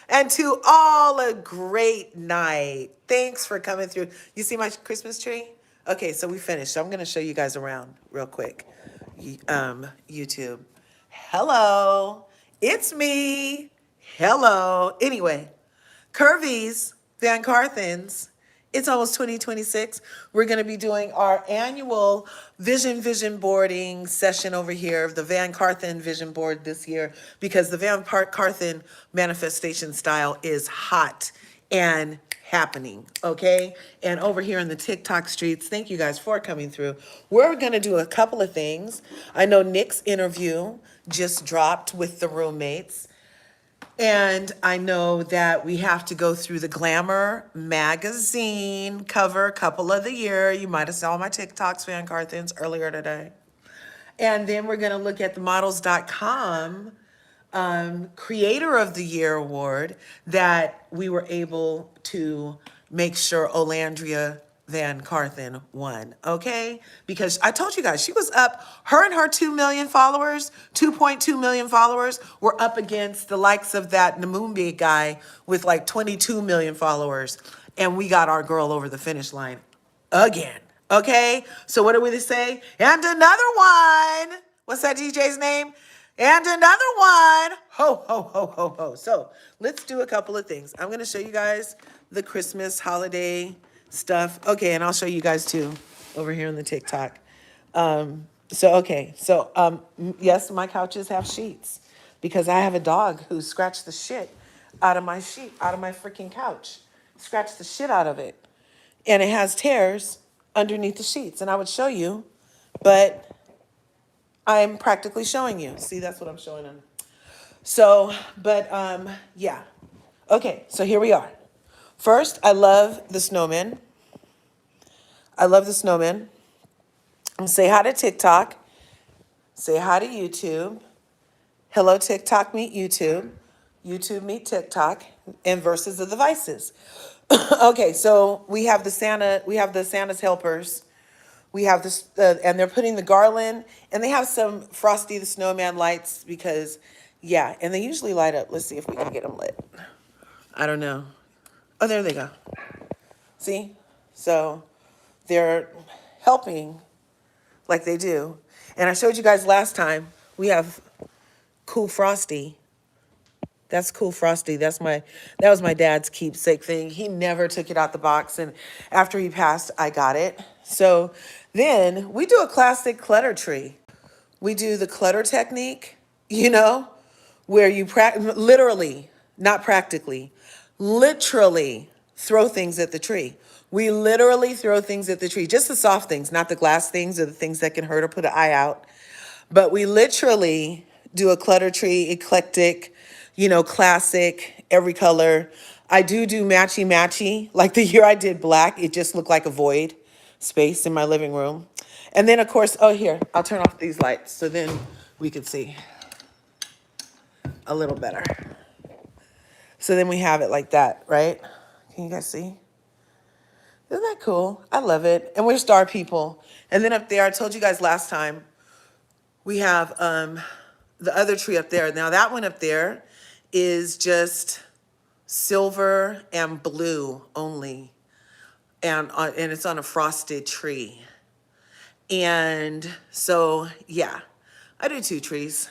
And to all a great night. Thanks for coming through. You see my Christmas tree? Okay, so we finished. So I'm going to show you guys around real quick. YouTube. Hello. It's me. Hello. Anyway, Curvies, VanCarthens. It's almost 2026. We're going to be doing our annual vision boarding session over here of the VanCarthen vision board this year because the VanCarthen manifestation style is hot and happening, okay? And over here in the TikTok streets, thank you guys for coming through. We're going to do a couple of things. I know Nick's interview just dropped with the roommates. And I know that we have to go through the Glamour magazine cover couple of the year. You might have saw my TikToks, VanCarthens, earlier today. And then we're going to look at the models.com Creator of the Year award that we were able to make sure Olandria VanCarthen won, okay? Because I told you guys, she was up, her and her 2 million followers, 2.2 million followers, were up against the likes of that Namumbi guy with like 22 million followers. And we got our girl over the finish line again, okay? So what do we say? And another one. What's that DJ's name? And another one. Ho, ho, ho, ho, ho. So let's do a couple of things. I'm going to show you guys the Christmas holiday stuff. Okay, and I'll show you guys too over here on the TikTok. Yes, my couches have sheets because I have a dog who scratched the shit out of my sheet, out of my freaking couch. Scratched the shit out of it. And it has tears underneath the sheets. And I would show you, but I'm practically showing you. See, that's what I'm showing them. So, yeah. Okay, so here we are. First, I love the snowman. I love the snowman. And say hi to TikTok. Say hi to YouTube. Hello, TikTok, meet YouTube. YouTube, meet TikTok. And verses of the vices. Okay, so we have the Santa's helpers. We have this, and they're putting the garland, and they have some Frosty the Snowman lights because, yeah, and they usually light up. Let's see if we can get them lit. I don't know. Oh, there they go. See? So they're helping like they do. And I showed you guys last time, we have Cool Frosty. That's Cool Frosty. That was my dad's keepsake thing. He never took it out the box. And after he passed, I got it. So then we do a classic clutter tree. We do the clutter technique, where you literally, not practically, literally throw things at the tree. We literally throw things at the tree, just the soft things, not the glass things or the things that can hurt or put an eye out. But we literally do a clutter tree, eclectic, classic, every color. I do matchy. Like the year I did black, it just looked like a void space in my living room. And then, of course, oh, here, I'll turn off these lights so then we can see a little better. So then we have it like that, right? Can you guys see? Isn't that cool? I love it. And we're star people. And then up there, I told you guys last time, we have the other tree up there. Now that one up there is just silver and blue only. And it's on a frosted tree. And so, yeah, I do 2 trees.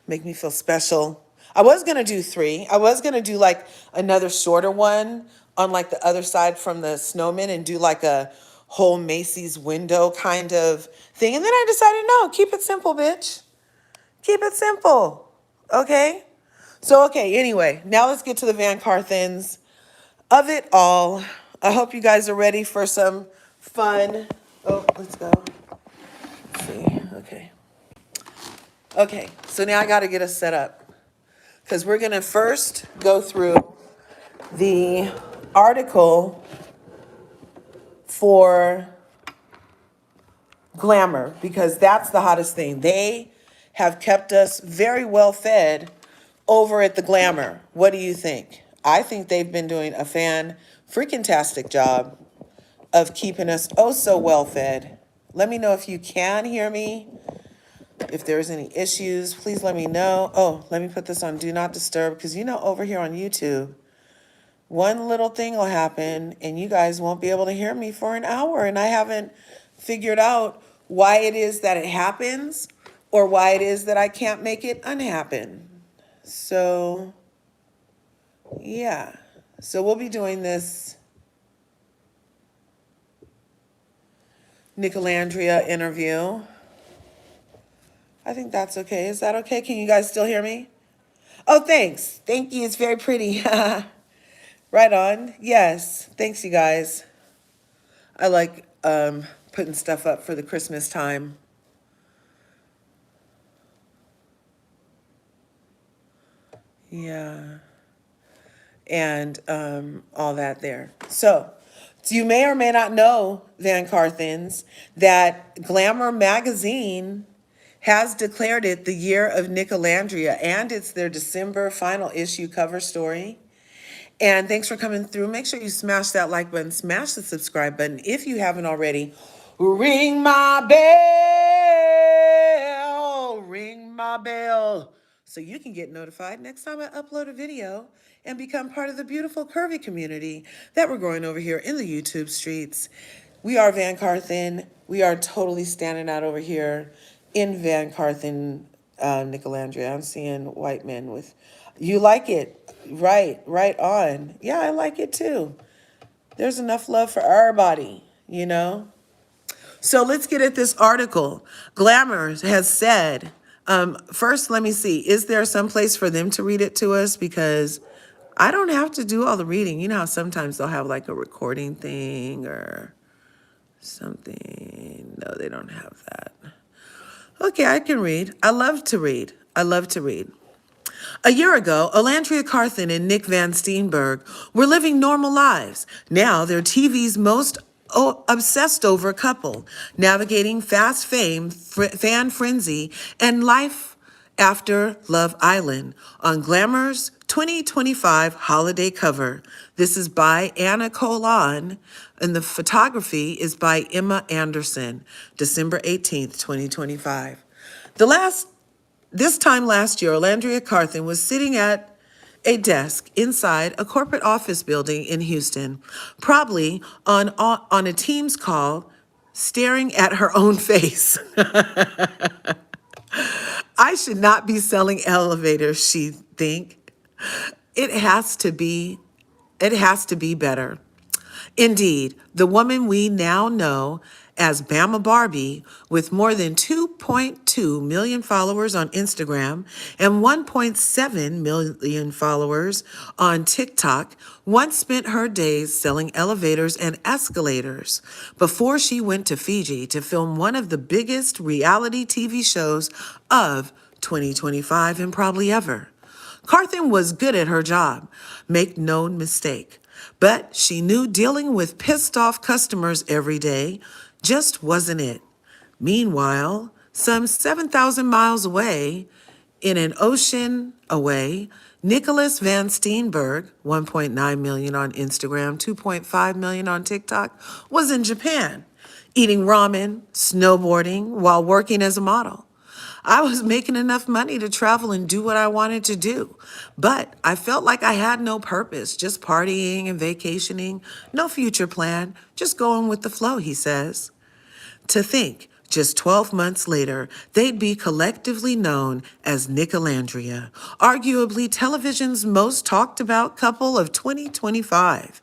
Make me feel special. I was going to do 3. I was going to do like another shorter one on like the other side from the snowman and do like a whole Macy's window kind of thing. And then I decided, no, keep it simple, bitch. Keep it simple. Okay? So, okay, anyway, now let's get to the VanCarthens of it all. I hope you guys are ready for some fun. Oh, let's go. Let's see. Okay. Okay, so now I got to get us set up because we're going to first go through the article for Glamour because that's the hottest thing. They have kept us very well fed over at the Glamour. What do you think? I think they've been doing a freaking-tastic job of keeping us oh so well fed. Let me know if you can hear me. If there's any issues, please let me know. Oh, let me put this on Do Not Disturb, because over here on YouTube, one little thing will happen and you guys won't be able to hear me for an hour. And I haven't figured out why it is that it happens or why it is that I can't make it unhappen. So, yeah. So we'll be doing this Nick and Olandria interview. I think that's okay. Is that okay? Can you guys still hear me? Oh, thanks. Thank you. It's very pretty. Right on. Yes. Thanks, you guys. I like putting stuff up for the Christmas time. Yeah. And all that there. So you may or may not know, VanCarthens, that Glamour magazine has declared it the year of Nick and Olandria, and it's their December final issue cover story. And thanks for coming through. Make sure you smash that like button, smash the subscribe button. If you haven't already, ring my bell, so you can get notified next time I upload a video and become part of the beautiful curvy community that we're growing over here in the YouTube streets. We are VanCarthen. We are totally standing out over here in VanCarthen, Nick and Olandria. I'm seeing white men with, you like it. Right on. Yeah, I like it too. There's enough love for everybody, So let's get at this article. Glamour has said, first, let me see, is there some place for them to read it to us? Because I don't have to do all the reading. You know how sometimes they'll have like a recording thing or something. No, they don't have that. Okay, I can read. I love to read. A year ago, Olandria Carthen and Nick Van Steenberg were living normal lives. Now they're TV's most obsessed over couple, navigating fast fame, fan frenzy, and life after Love Island on Glamour's 2025 holiday cover. This is by Anna Colon, and the photography is by Emma Anderson, December 18th, 2025. This time last year, Olandria Carthen was sitting at a desk inside a corporate office building in Houston, probably on a Teams call, staring at her own face. I should not be selling elevators, she think. It has to be better. Indeed, the woman we now know as Bama Barbie, with more than 2.2 million followers on Instagram and 1.7 million followers on TikTok, once spent her days selling elevators and escalators before she went to Fiji to film one of the biggest reality TV shows of 2025 and probably ever. Carthen was good at her job, make no mistake. But she knew dealing with pissed off customers every day just wasn't it. Meanwhile, some 7,000 miles away, in an ocean away, Nicholas Van Steenberg, 1.9 million on Instagram, 2.5 million on TikTok, was in Japan, eating ramen, snowboarding, while working as a model. I was making enough money to travel and do what I wanted to do, but I felt like I had no purpose, just partying and vacationing, no future plan, just going with the flow, he says. To think, just 12 months later, they'd be collectively known as Nick and Olandria, arguably television's most talked about couple of 2025.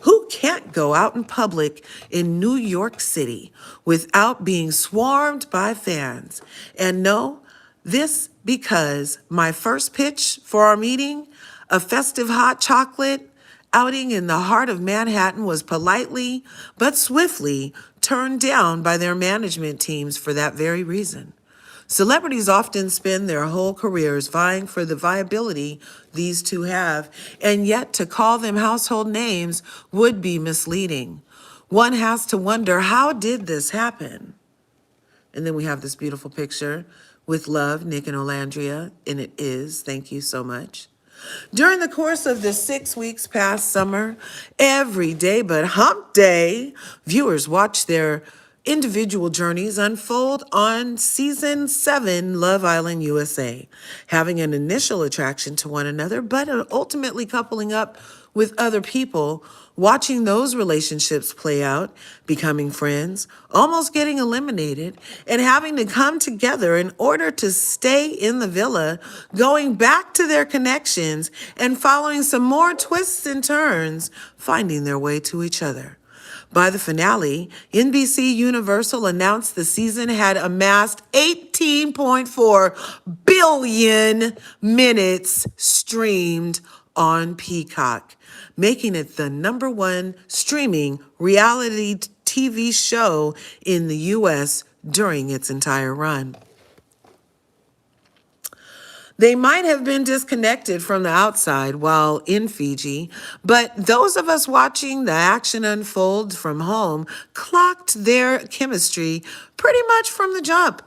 Who can't go out in public in New York City without being swarmed by fans? And no, this because my first pitch for our meeting, a festive hot chocolate outing in the heart of Manhattan, was politely but swiftly turned down by their management teams for that very reason. Celebrities often spend their whole careers vying for the viability these two have, and yet to call them household names would be misleading. One has to wonder, how did this happen? And then we have this beautiful picture with love, Nick and Olandria, and it is. Thank you so much. During the course of the 6 weeks past summer, every day but hump day, viewers watched their Individual journeys unfold on season 7 Love Island USA, having an initial attraction to one another, but ultimately coupling up with other people, watching those relationships play out, becoming friends, almost getting eliminated, and having to come together in order to stay in the villa, going back to their connections, and following some more twists and turns, finding their way to each other. By the finale, NBC Universal announced the season had amassed 18.4 billion minutes streamed on Peacock, making it the #1 streaming reality TV show in the U.S. during its entire run. They might have been disconnected from the outside while in Fiji, but those of us watching the action unfold from home clocked their chemistry pretty much from the jump.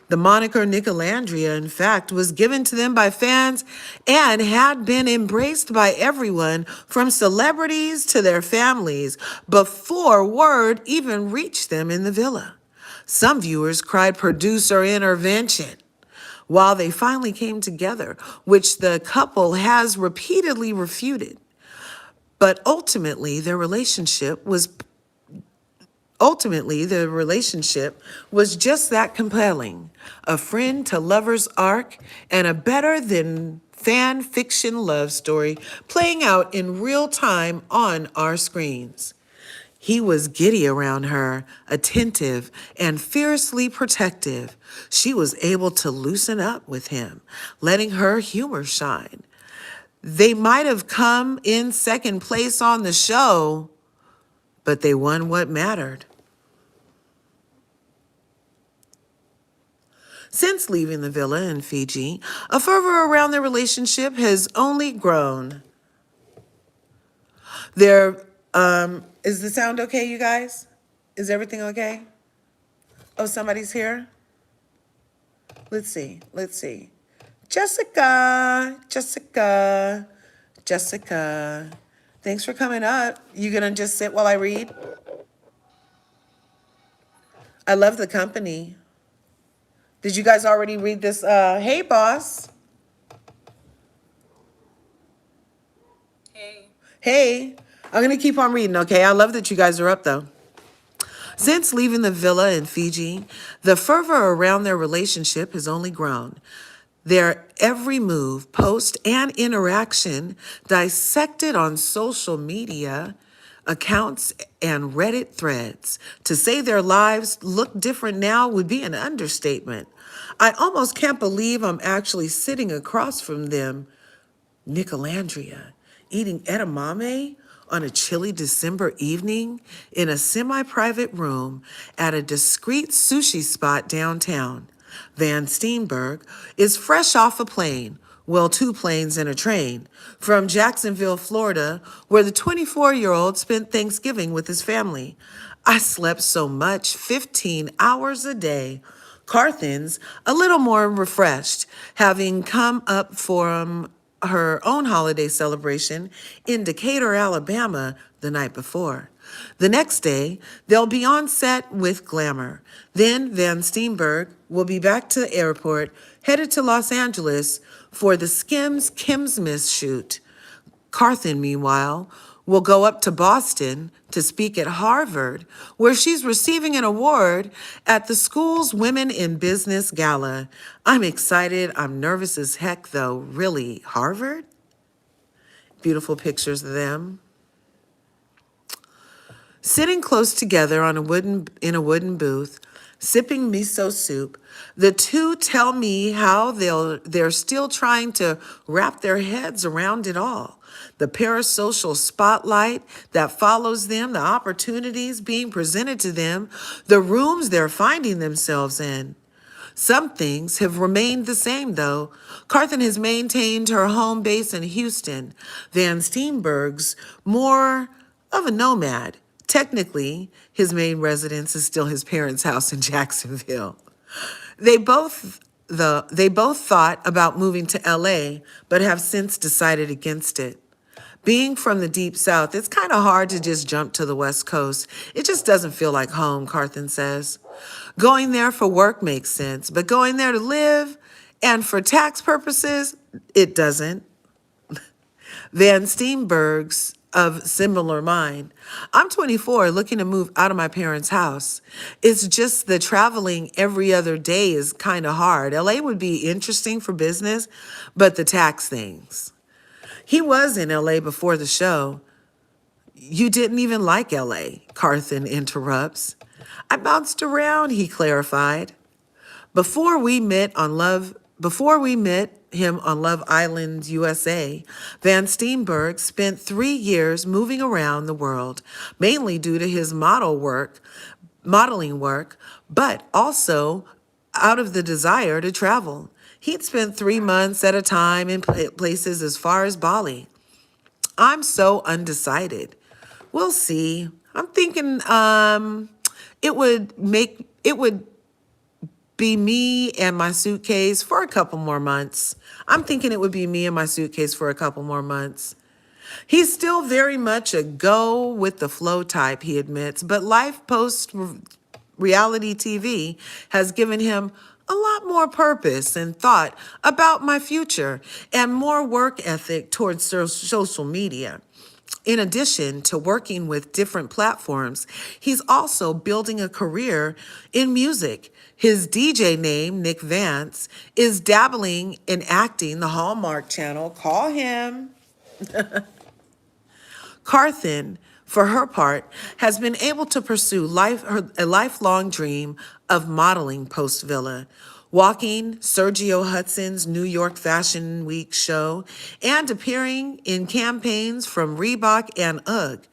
The moniker Nicolandria, in fact, was given to them by fans and had been embraced by everyone from celebrities to their families before word even reached them in the villa. Some viewers cried producer intervention while they finally came together, which the couple has repeatedly refuted. But ultimately the relationship was just that compelling. A friend to lover's arc and a better than fan fiction love story playing out in real time on our screens. He was giddy around her, attentive and fiercely protective. She was able to loosen up with him, letting her humor shine. They might have come in second place on the show, but they won what mattered. Since leaving the villa in Fiji, a fervor around their relationship has only grown. Is the sound okay, you guys? Is everything okay? Oh, somebody's here? Let's see. Jessica. Thanks for coming up. You gonna just sit while I read? I love the company. Did you guys already read this? Hey, boss. Hey. I'm gonna keep on reading, okay? I love that you guys are up, though. Since leaving the villa in Fiji, the fervor around their relationship has only grown. Their every move, post, and interaction dissected on social media accounts and Reddit threads. To say their lives look different now would be an understatement. I almost can't believe I'm actually sitting across from them, Nick and Olandria, eating edamame on a chilly December evening in a semi-private room at a discreet sushi spot downtown. Van Steenberg is fresh off a plane, well, 2 planes and a train, from Jacksonville, Florida, where the 24-year-old spent Thanksgiving with his family. I slept so much, 15 hours a day. Carthens, a little more refreshed, having come up from her own holiday celebration in Decatur, Alabama, the night before. The next day, they'll be on set with Glamour. Then Van Steenberg will be back to the airport, headed to Los Angeles for the Skims Kimsmas shoot. Carthen, meanwhile, will go up to Boston to speak at Harvard, where she's receiving an award at the school's Women in Business Gala. I'm excited. I'm nervous as heck, though. Really, Harvard? Beautiful pictures of them. Sitting close together in a wooden booth, sipping miso soup, the two tell me how they're still trying to wrap their heads around it all. The parasocial spotlight that follows them, the opportunities being presented to them, the rooms they're finding themselves in. Some things have remained the same, though. Carthen has maintained her home base in Houston. Van Steenberg's more of a nomad. Technically, his main residence is still his parents' house in Jacksonville. They both thought about moving to LA, but have since decided against it. Being from the deep south, it's kind of hard to just jump to the west coast. It just doesn't feel like home, Carthen says. Going there for work makes sense, but going there to live and for tax purposes, it doesn't. Van Steenberg's of similar mind. I'm 24, looking to move out of my parents' house. It's just the traveling every other day is kind of hard. LA would be interesting for business, but the tax things. He was in LA before the show. You didn't even like LA, Carthen interrupts. I bounced around, he clarified. Before we met him on Love Island, USA, Van Steenberg spent 3 years moving around the world, mainly due to his modeling work, but also out of the desire to travel. He'd spent 3 months at a time in places as far as Bali. I'm so undecided. We'll see. I'm thinking it would be me and my suitcase for a couple more months. I'm thinking it would be me and my suitcase for a couple more months. He's still very much a go with the flow type, he admits, but life post reality TV has given him a lot more purpose and thought about my future and more work ethic towards social media. In addition to working with different platforms, he's also building a career in music. His DJ name, Nick Vance, is dabbling in acting the Hallmark Channel. Call him. Carthen, for her part, has been able to pursue a lifelong dream of modeling post-Villa, walking Sergio Hudson's New York Fashion Week show, and appearing in campaigns from Reebok and UGG.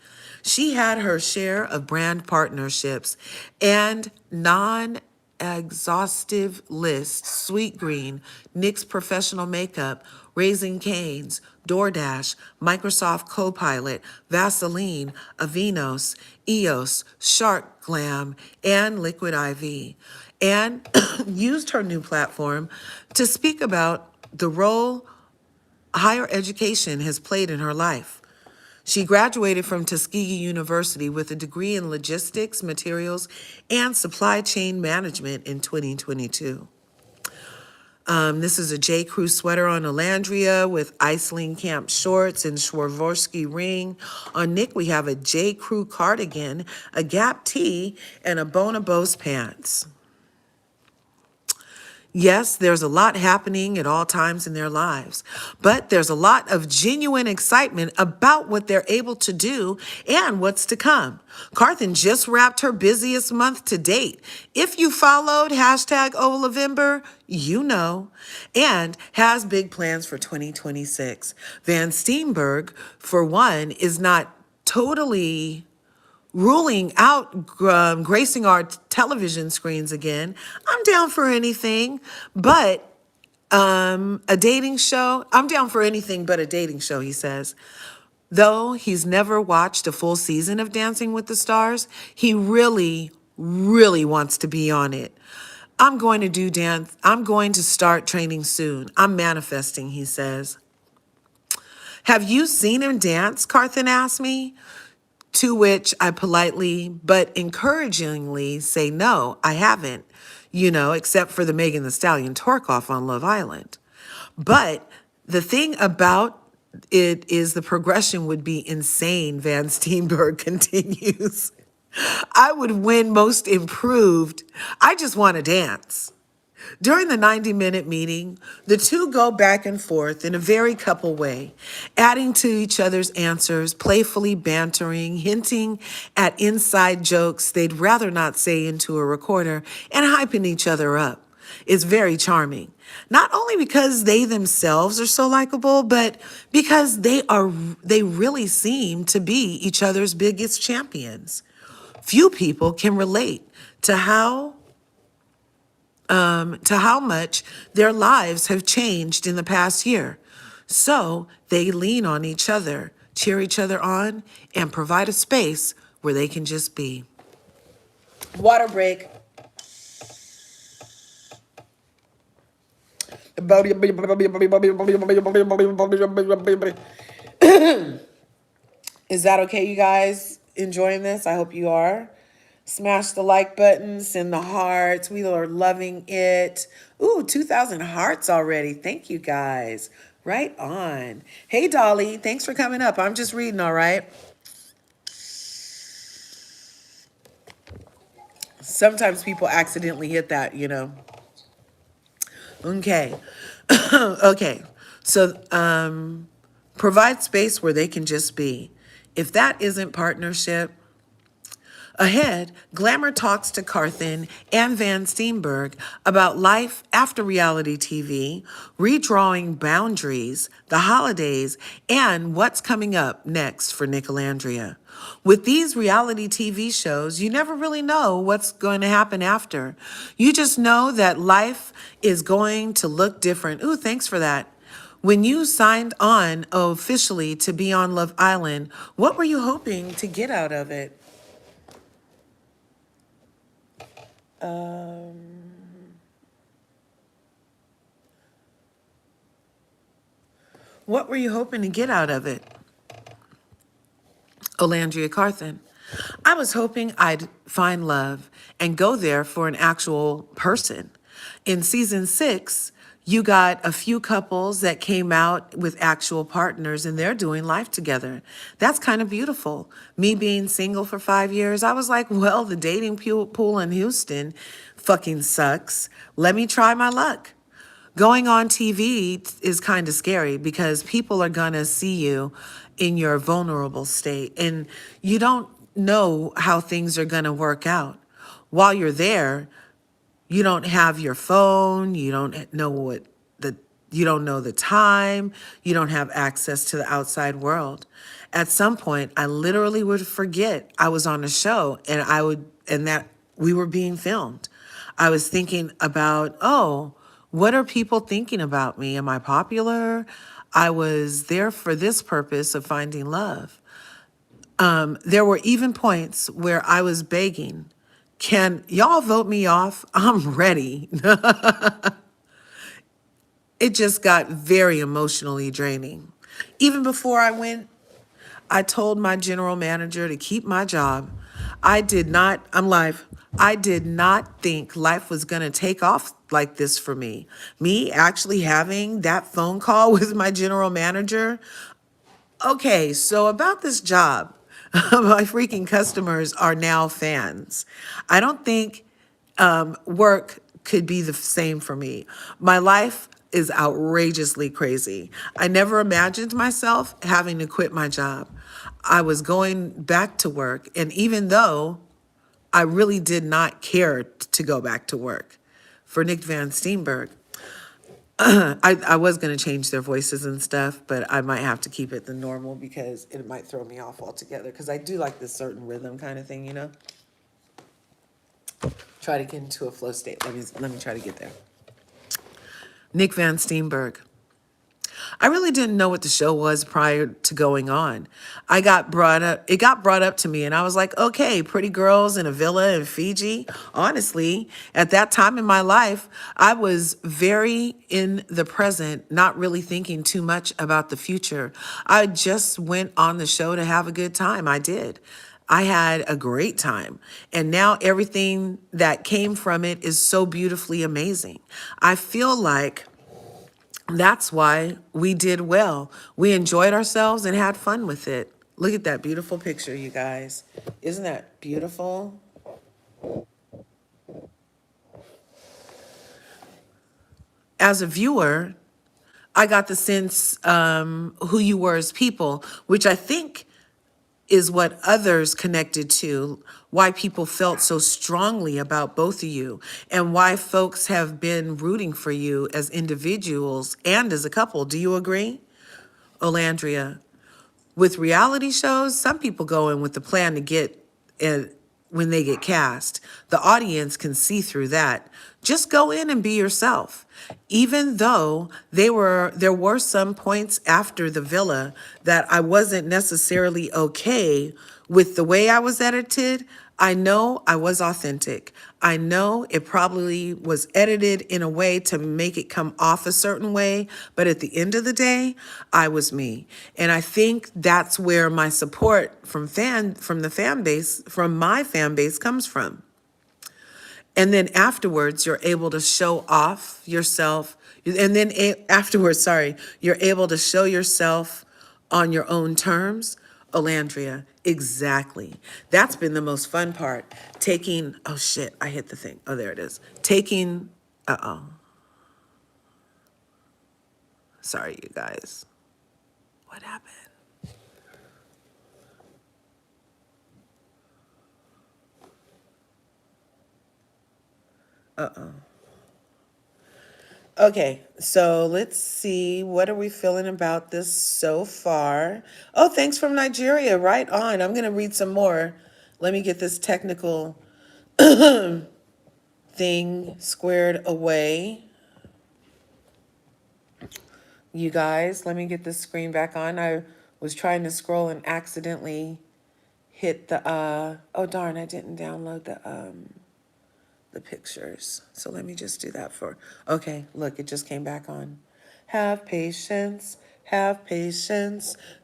She had her share of brand partnerships and non-exhaustive list: Sweet Green, NYX Professional Makeup, Raising Cane's, DoorDash, Microsoft Copilot, Vaseline, Avenos, EOS, Shark Glam, and Liquid IV, and used her new platform to speak about the role higher education has played in her life. She graduated from Tuskegee University with a degree in logistics, materials, and supply chain management in 2022. This is a J. Crew sweater on Olandria with Iceland Camp shorts and Swarovski ring. On Nick, we have a J. Crew cardigan, a Gap tee, and a Bonobos pants. Yes, there's a lot happening at all times in their lives, but there's a lot of genuine excitement about what they're able to do and what's to come. Carthen just wrapped her busiest month to date. If you followed hashtag Olavember, you know, and has big plans for 2026. Van Steenberg, for one, is not totally ruling out gracing our television screens again. I'm down for anything, but a dating show. I'm down for anything but a dating show, he says. Though he's never watched a full season of Dancing with the Stars, he really, really wants to be on it. I'm going to start training soon. I'm manifesting, he says. Have you seen him dance? Carthen asked me. To which I politely but encouragingly say, no, I haven't, except for the Megan Thee Stallion twerk off on Love Island. But the thing about it is the progression would be insane, Van Steenberg continues. I would win most improved. I just want to dance. During the 90-minute meeting, the two go back and forth in a very couple way, adding to each other's answers, playfully bantering, hinting at inside jokes they'd rather not say into a recorder, and hyping each other up. It's very charming, not only because they themselves are so likable, but because they really seem to be each other's biggest champions. Few people can relate to how much their lives have changed in the past year. So they lean on each other, cheer each other on, and provide a space where they can just be. Water break. Is that okay, you guys? Enjoying this? I hope you are. Smash the like button, send the hearts. We are loving it. Ooh, 2,000 hearts already. Thank you guys. Right on. Hey, Dolly, thanks for coming up. I'm just reading, all right? Sometimes people accidentally hit that, you know. Okay. Okay. So, provide space where they can just be. If that isn't partnership, ahead, Glamour talks to Carthen and Van Steenberg about life after reality TV, redrawing boundaries, the holidays, and what's coming up next for Nicolandria. With these reality TV shows, you never really know what's going to happen after. You just know that life is going to look different. Ooh, thanks for that. When you signed on officially to be on Love Island, what were you hoping to get out of it? What were you hoping to get out of it? Olandria Carthen. I was hoping I'd find love and go there for an actual person. In season 6, you got a few couples that came out with actual partners and they're doing life together. That's kind of beautiful. Me being single for 5 years, I was like, well, the dating pool in Houston fucking sucks. Let me try my luck. Going on TV is kind of scary because people are going to see you in your vulnerable state and you don't know how things are going to work out. While you're there, you don't have your phone, you don't know the time, you don't have access to the outside world. At some point, I literally would forget I was on a show and that we were being filmed. I was thinking about, oh, what are people thinking about me? Am I popular? I was there for this purpose of finding love. There were even points where I was begging, can y'all vote me off? I'm ready. It just got very emotionally draining. Even before I went, I told my general manager to keep my job. I'm live. I did not think life was going to take off like this for me. Me actually having that phone call with my general manager. Okay, so about this job, my freaking customers are now fans. I don't think work could be the same for me. My life is outrageously crazy. I never imagined myself having to quit my job. I was going back to work, and even though I really did not care to go back to work for Nick Van Steenberg, I was going to change their voices and stuff, but I might have to keep it the normal because it might throw me off altogether because I do like this certain rhythm kind of thing, you know? Try to get into a flow state. Let me try to get there. Nick Van Steenberg. I really didn't know what the show was prior to going on. It got brought up to me and I was like, okay, pretty girls in a villa in Fiji. Honestly, at that time in my life, I was very in the present, not really thinking too much about the future. I just went on the show to have a good time. I did. I had a great time. And now everything that came from it is so beautifully amazing. I feel like that's why we did well. We enjoyed ourselves and had fun with it. Look at that beautiful picture, you guys. Isn't that beautiful? As a viewer, I got the sense who you were as people, which I think is what others connected to, why people felt so strongly about both of you, and why folks have been rooting for you as individuals and as a couple. Do you agree? Olandria. With reality shows, some people go in with the plan to get when they get cast. The audience can see through that. Just go in and be yourself. Even though there were some points after the villa that I wasn't necessarily okay with the way I was edited, I know I was authentic. I know it probably was edited in a way to make it come off a certain way, but at the end of the day, I was me. And I think that's where my support from the fan base, from my fan base comes from. And then afterwards, you're able to show off yourself. And then afterwards, sorry, you're able to show yourself on your own terms. Olandria, exactly. That's been the most fun part. Taking, oh shit, I hit the thing. Oh, there it is. Taking, uh-oh. Sorry, you guys. What happened? Uh-oh. Okay, so let's see. What are we feeling about this so far? Oh, thanks from Nigeria. Right on. I'm going to read some more. Let me get this technical thing squared away. You guys, let me get this screen back on. I was trying to scroll and accidentally hit the, oh darn, I didn't download the pictures. So let me just do that okay, look, it just came back on. Have patience,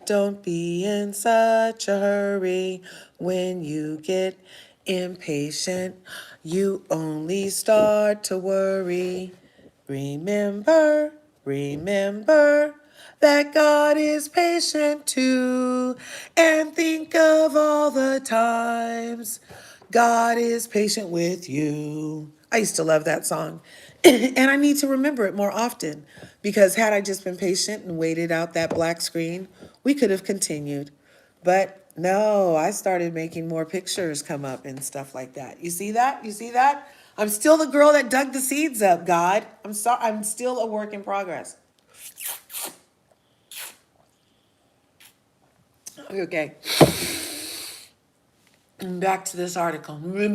don't be in such a hurry. When you get impatient, you only start to worry. Remember that God is patient too, and think of all the times God is patient with you. I used to love that song. And I need to remember it more often because had I just been patient and waited out that black screen, we could have continued. But no, I started making more pictures come up and stuff like that. You see that? You see that? I'm still the girl that dug the seeds up, God. I'm still a work in progress. Okay. Back to this article. Me.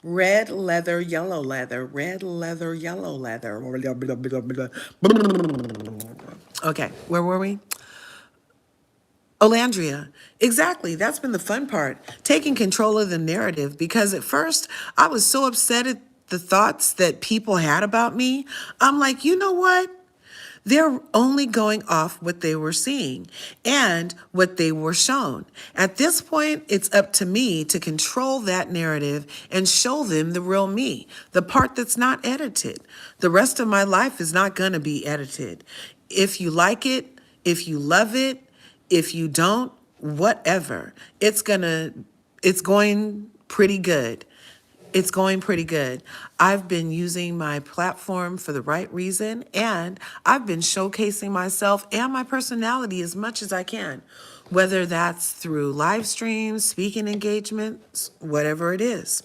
Red leather, yellow leather, red leather, yellow leather. Okay, where were we? Olandria. Exactly. That's been the fun part. Taking control of the narrative because at first I was so upset at the thoughts that people had about me. I'm like, you know what? They're only going off what they were seeing and what they were shown. At this point, it's up to me to control that narrative and show them the real me, the part that's not edited. The rest of my life is not going to be edited. If you like it, if you love it, if you don't, whatever. It's going pretty good. It's going pretty good. I've been using my platform for the right reason, and I've been showcasing myself and my personality as much as I can, whether that's through live streams, speaking engagements, whatever it is.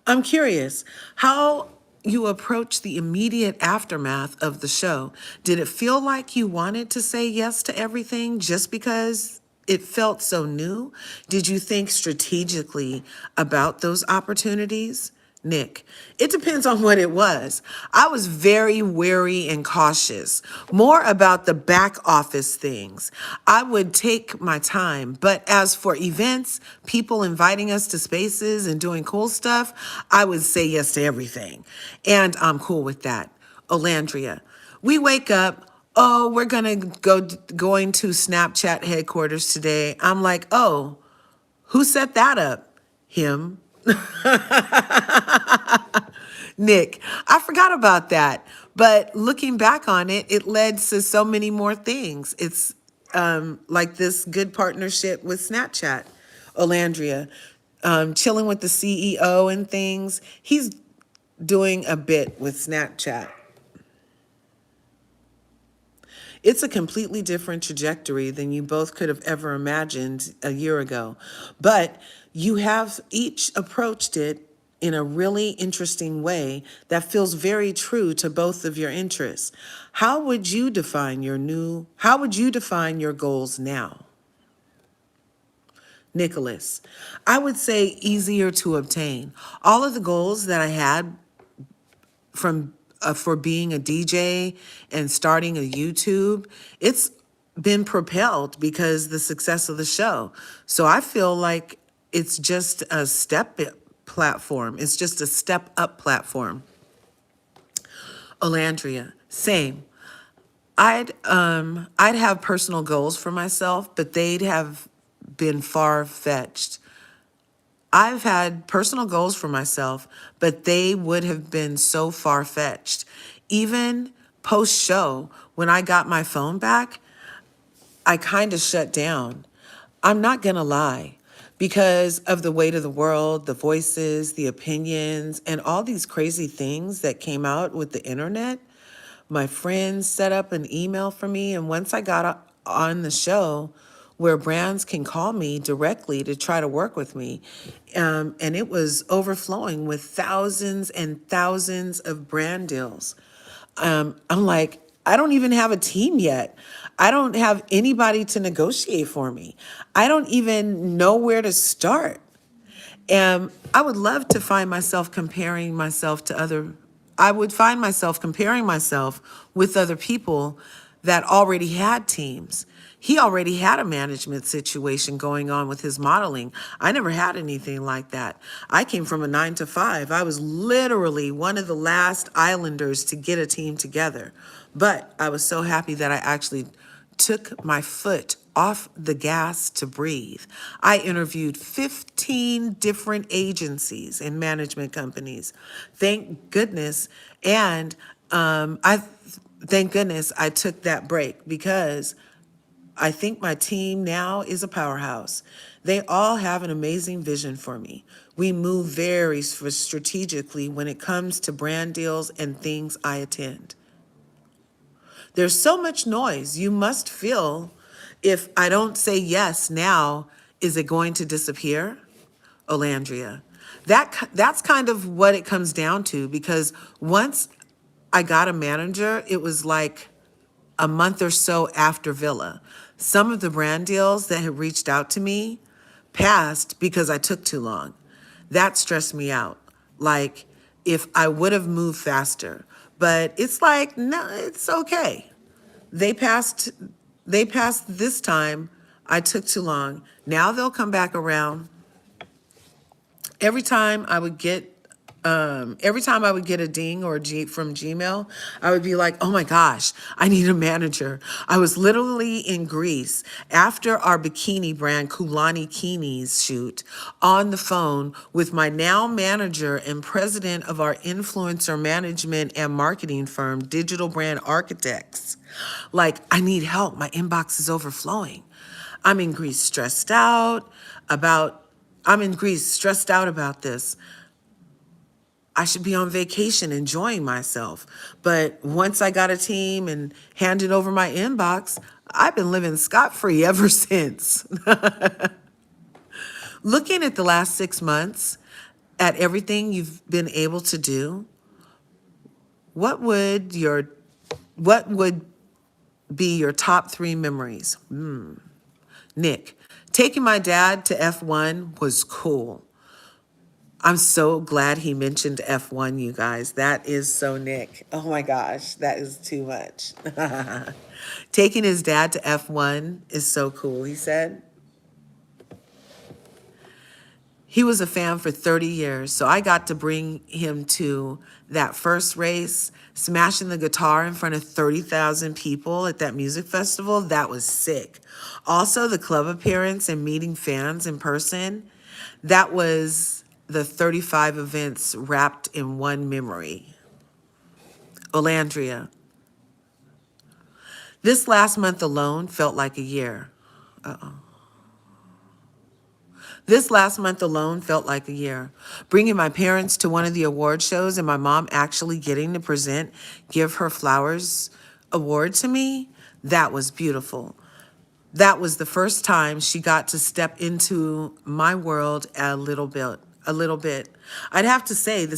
I'm curious how you approach the immediate aftermath of the show. Did it feel like you wanted to say yes to everything just because it felt so new? Did you think strategically about those opportunities? Nick, it depends on what it was. I was very wary and cautious, more about the back office things. I would take my time, but as for events, people inviting us to spaces and doing cool stuff, I would say yes to everything. And I'm cool with that. Olandria, we wake up, oh, we're going to Snapchat headquarters today. I'm like, oh, who set that up? Him. Nick, I forgot about that. But looking back on it, it led to so many more things. It's like this good partnership with Snapchat, Olandria, chilling with the CEO and things. He's doing a bit with Snapchat. It's a completely different trajectory than you both could have ever imagined a year ago. But you have each approached it in a really interesting way that feels very true to both of your interests. How would you define your goals now? Nicholas, I would say easier to obtain. All of the goals that I had from for being a DJ and starting a YouTube, it's been propelled because the success of the show. So I feel like it's just a platform. It's just a step up platform. Olandria, same. I'd have personal goals for myself, but they'd have been far fetched. I've had personal goals for myself, but they would have been so far fetched. Even post show, when I got my phone back, I kind of shut down. I'm not going to lie. Because of the weight of the world, the voices, the opinions, and all these crazy things that came out with the internet, my friends set up an email for me. And once I got on the show, where brands can call me directly to try to work with me. And it was overflowing with thousands and thousands of brand deals. I'm like, I don't even have a team yet. I don't have anybody to negotiate for me. I don't even know where to start. And I would love to find myself comparing myself to I would find myself comparing myself with other people that already had teams. He already had a management situation going on with his modeling. I never had anything like that. I came from a 9 to 5. I was literally one of the last islanders to get a team together. But I was so happy that I actually took my foot off the gas to breathe. I interviewed 15 different agencies and management companies. Thank goodness. And thank goodness I took that break, because I think my team now is a powerhouse. They all have an amazing vision for me. We move very strategically when it comes to brand deals and things I attend. There's so much noise. You must feel, if I don't say yes now, is it going to disappear? Olandria. That's kind of what it comes down to, because once I got a manager, it was like a month or so after Villa. Some of the brand deals that had reached out to me passed because I took too long. That stressed me out. Like, if I would have moved faster. But it's like, no, it's okay. They passed this time. I took too long. Now they'll come back around. Every time I would get a ding or from Gmail, I would be like, oh my gosh, I need a manager. I was literally in Greece after our bikini brand Kulani Kinis shoot on the phone with my now manager and president of our influencer management and marketing firm, Digital Brand Architects. Like, I need help. My inbox is overflowing. I'm in Greece stressed out about this. I should be on vacation enjoying myself. But once I got a team and handed over my inbox, I've been living scot-free ever since. Looking at the last 6 months, at everything you've been able to do, what would be your top 3 memories? Nick, taking my dad to F1 was cool. I'm so glad he mentioned F1, you guys. That is so Nick. Oh my gosh, that is too much. Taking his dad to F1 is so cool, he said. He was a fan for 30 years, so I got to bring him to that first race, smashing the guitar in front of 30,000 people at that music festival. That was sick. Also, the club appearance and meeting fans in person, that was the 35 events wrapped in one memory. Olandria. This last month alone felt like a year. This last month alone felt like a year. Bringing my parents to one of the award shows and my mom actually getting to give her flowers award to me, that was beautiful. That was the first time she got to step into my world a little bit. I'd have to say the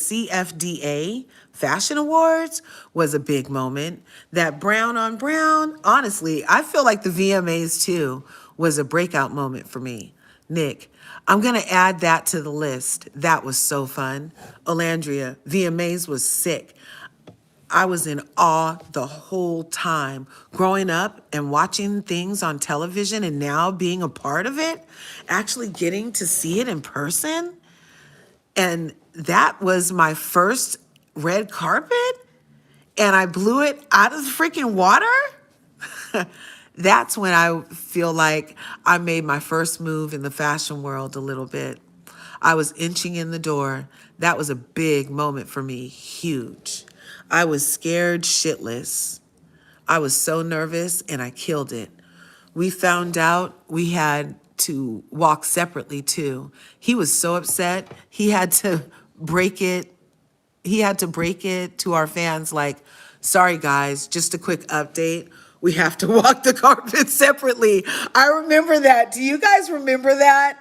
CFDA Fashion Awards was a big moment. That brown on brown, honestly, I feel like the VMAs too was a breakout moment for me. Nick, I'm going to add that to the list. That was so fun. Olandria, VMAs was sick. I was in awe the whole time. Growing up and watching things on television and now being a part of it, actually getting to see it in person. And that was my first red carpet, and I blew it out of the freaking water. That's when I feel like I made my first move in the fashion world a little bit. I was inching in the door. That was a big moment for me, huge. I was scared shitless. I was so nervous and I killed it. We found out we had to walk separately too. He was so upset. He had to break it. He had to break it to our fans like, sorry guys, just a quick update. We have to walk the carpet separately. I remember that. Do you guys remember that?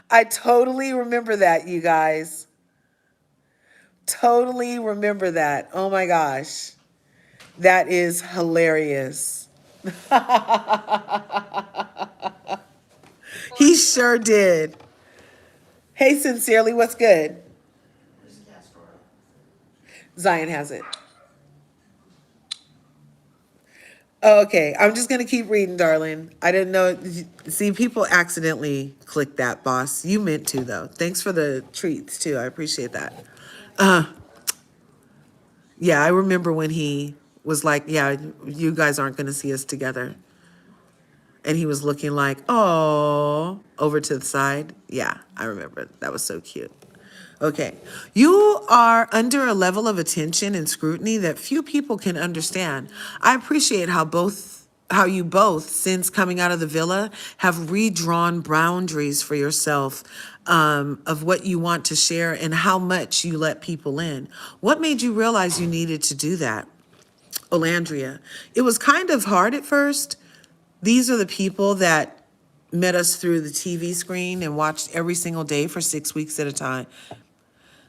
I totally remember that, you guys. Totally remember that. Oh my gosh. That is hilarious. He sure did. Hey, Sincerely, what's good? Zion has it. Oh, okay, I'm just gonna keep reading, darling. I didn't know. See, people accidentally click that, boss. You meant to, though. Thanks for the treats, too. I appreciate that. Yeah, I remember when he was like, yeah, you guys aren't gonna see us together. And he was looking like, oh, over to the side. Yeah, I remember. That was so cute. Okay. You are under a level of attention and scrutiny that few people can understand. I appreciate how you both, since coming out of the villa, have redrawn boundaries for yourself of what you want to share and how much you let people in. What made you realize you needed to do that? Olandria, it was kind of hard at first. These are the people that met us through the TV screen and watched every single day for 6 weeks at a time.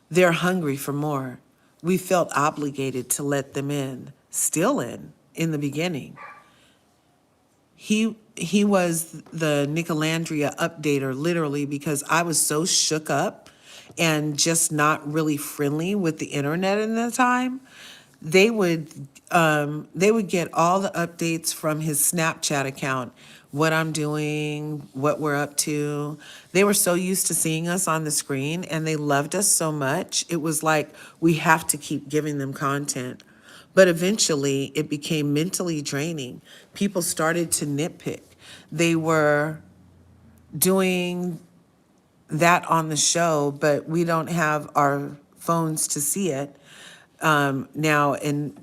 They're hungry for more. We felt obligated to let them in, still in the beginning. He was the Nicolandria updater, literally, because I was so shook up and just not really friendly with the internet in the time. They would get all the updates from his Snapchat account, what I'm doing, what we're up to. They were so used to seeing us on the screen and they loved us so much. It was like we have to keep giving them content. But eventually it became mentally draining. People started to nitpick. They were doing that on the show, but we don't have our phones to see it now. And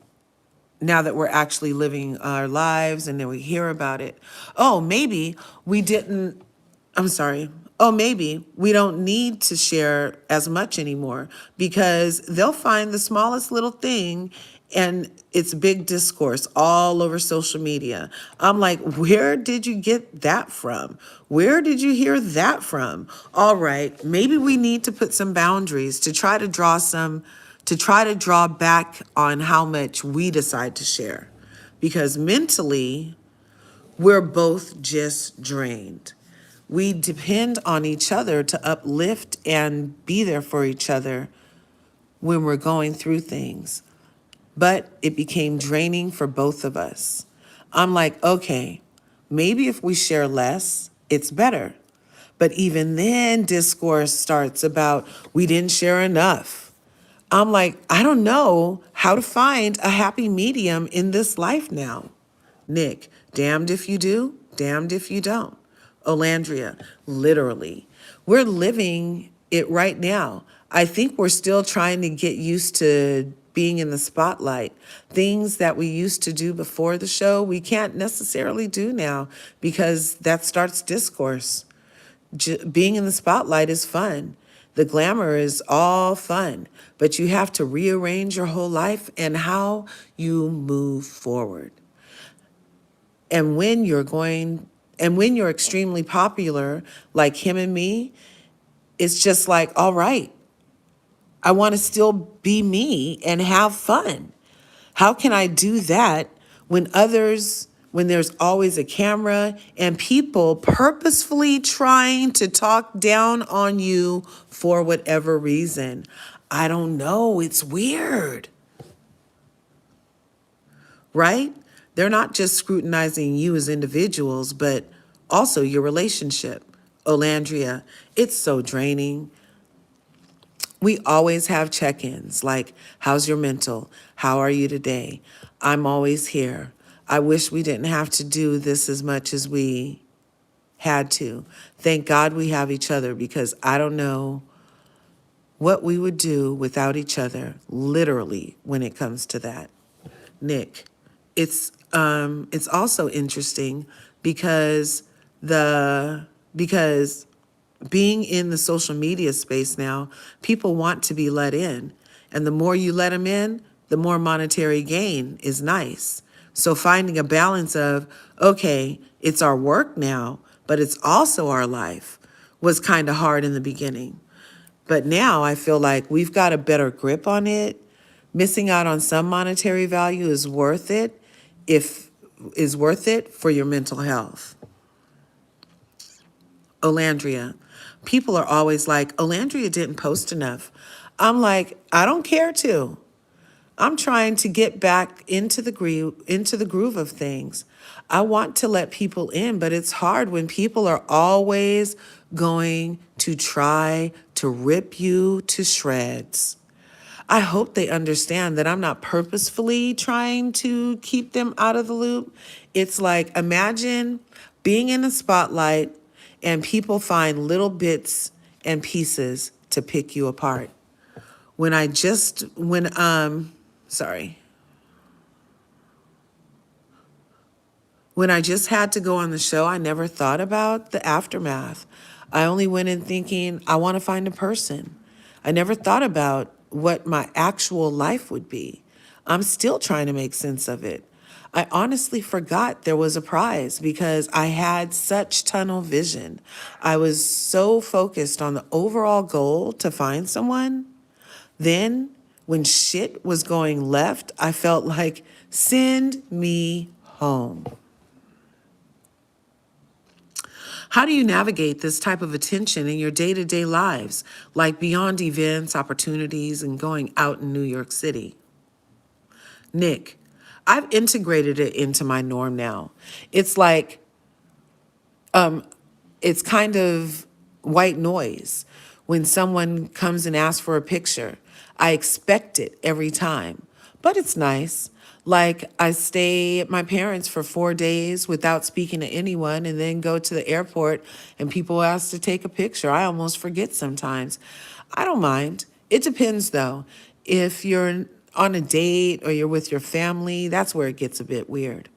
now that we're actually living our lives and then we hear about it. Oh, maybe we didn't, I'm sorry. Oh, maybe we don't need to share as much anymore because they'll find the smallest little thing and it's big discourse all over social media. I'm like, where did you get that from? Where did you hear that from? All right, maybe we need to put some boundaries to try to draw back on how much we decide to share. Because mentally, we're both just drained. We depend on each other to uplift and be there for each other when we're going through things. But it became draining for both of us. I'm like, okay, maybe if we share less, it's better. But even then, discourse starts about we didn't share enough. I'm like, I don't know how to find a happy medium in this life now. Nick, damned if you do, damned if you don't. Olandria, literally. We're living it right now. I think we're still trying to get used to being in the spotlight. Things that we used to do before the show, we can't necessarily do now because that starts discourse. Being in the spotlight is fun. The glamour is all fun, but you have to rearrange your whole life and how you move forward. And when you're extremely popular, like him and me, it's just like, all right, I want to still be me and have fun. How can I do that when others when there's always a camera and people purposefully trying to talk down on you for whatever reason. I don't know. It's weird, right? They're not just scrutinizing you as individuals, but also your relationship. Olandria, it's so draining. We always have check-ins like, how's your mental? How are you today? I'm always here. I wish we didn't have to do this as much as we had to. Thank God we have each other because I don't know what we would do without each other, literally, when it comes to that. Nick, it's also interesting because because being in the social media space now, people want to be let in. And the more you let them in, the more monetary gain is nice. So finding a balance of, okay, it's our work now, but it's also our life was kind of hard in the beginning. But now I feel like we've got a better grip on it. Missing out on some monetary value is worth it for your mental health. Olandria. People are always like, Olandria didn't post enough. I'm like, I don't care to. I'm trying to get back into the groove of things. I want to let people in, but it's hard when people are always going to try to rip you to shreds. I hope they understand that I'm not purposefully trying to keep them out of the loop. It's like, imagine being in the spotlight and people find little bits and pieces to pick you apart. When I just had to go on the show, I never thought about the aftermath. I only went in thinking, I want to find a person. I never thought about what my actual life would be. I'm still trying to make sense of it. I honestly forgot there was a prize because I had such tunnel vision. I was so focused on the overall goal to find someone. Then, when shit was going left, I felt like, send me home. How do you navigate this type of attention in your day-to-day lives, like beyond events, opportunities, and going out in New York City? Nick, I've integrated it into my norm now. It's like, it's kind of white noise. When someone comes and asks for a picture, I expect it every time, but it's nice. Like I stay at my parents' for 4 days without speaking to anyone and then go to the airport and people ask to take a picture. I almost forget sometimes. I don't mind. It depends though. If you're on a date or you're with your family, that's where it gets a bit weird.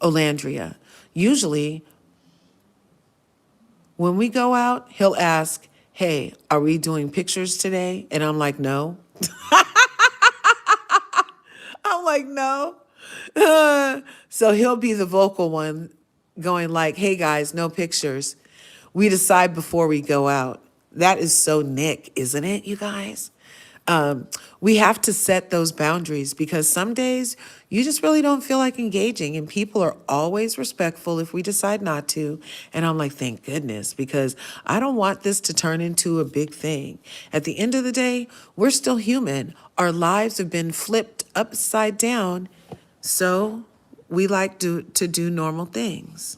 Olandria, usually when we go out, he'll ask, hey, are we doing pictures today? And I'm like, no. I'm like, no. So he'll be the vocal one going like, hey guys, no pictures. We decide before we go out. That is so Nick, isn't it, you guys? We have to set those boundaries because some days you just really don't feel like engaging and people are always respectful if we decide not to. And I'm like, thank goodness, because I don't want this to turn into a big thing. At the end of the day, we're still human. Our lives have been flipped upside down. So we like to do normal things.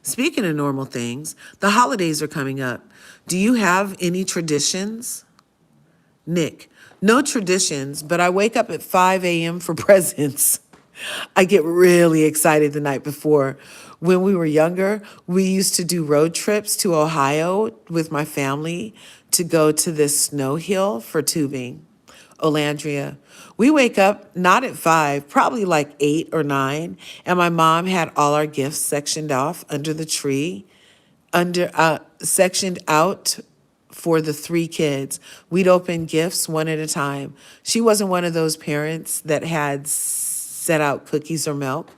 Speaking of normal things, the holidays are coming up. Do you have any traditions? Nick, no traditions, but I wake up at 5 a.m. for presents. I get really excited the night before. When we were younger, we used to do road trips to Ohio with my family to go to this snow hill for tubing. Olandria, we wake up not at 5, probably like 8 or 9, and my mom had all our gifts sectioned off under the tree, sectioned out for the 3 kids. We'd open gifts one at a time. She wasn't one of those parents that had set out cookies or milk.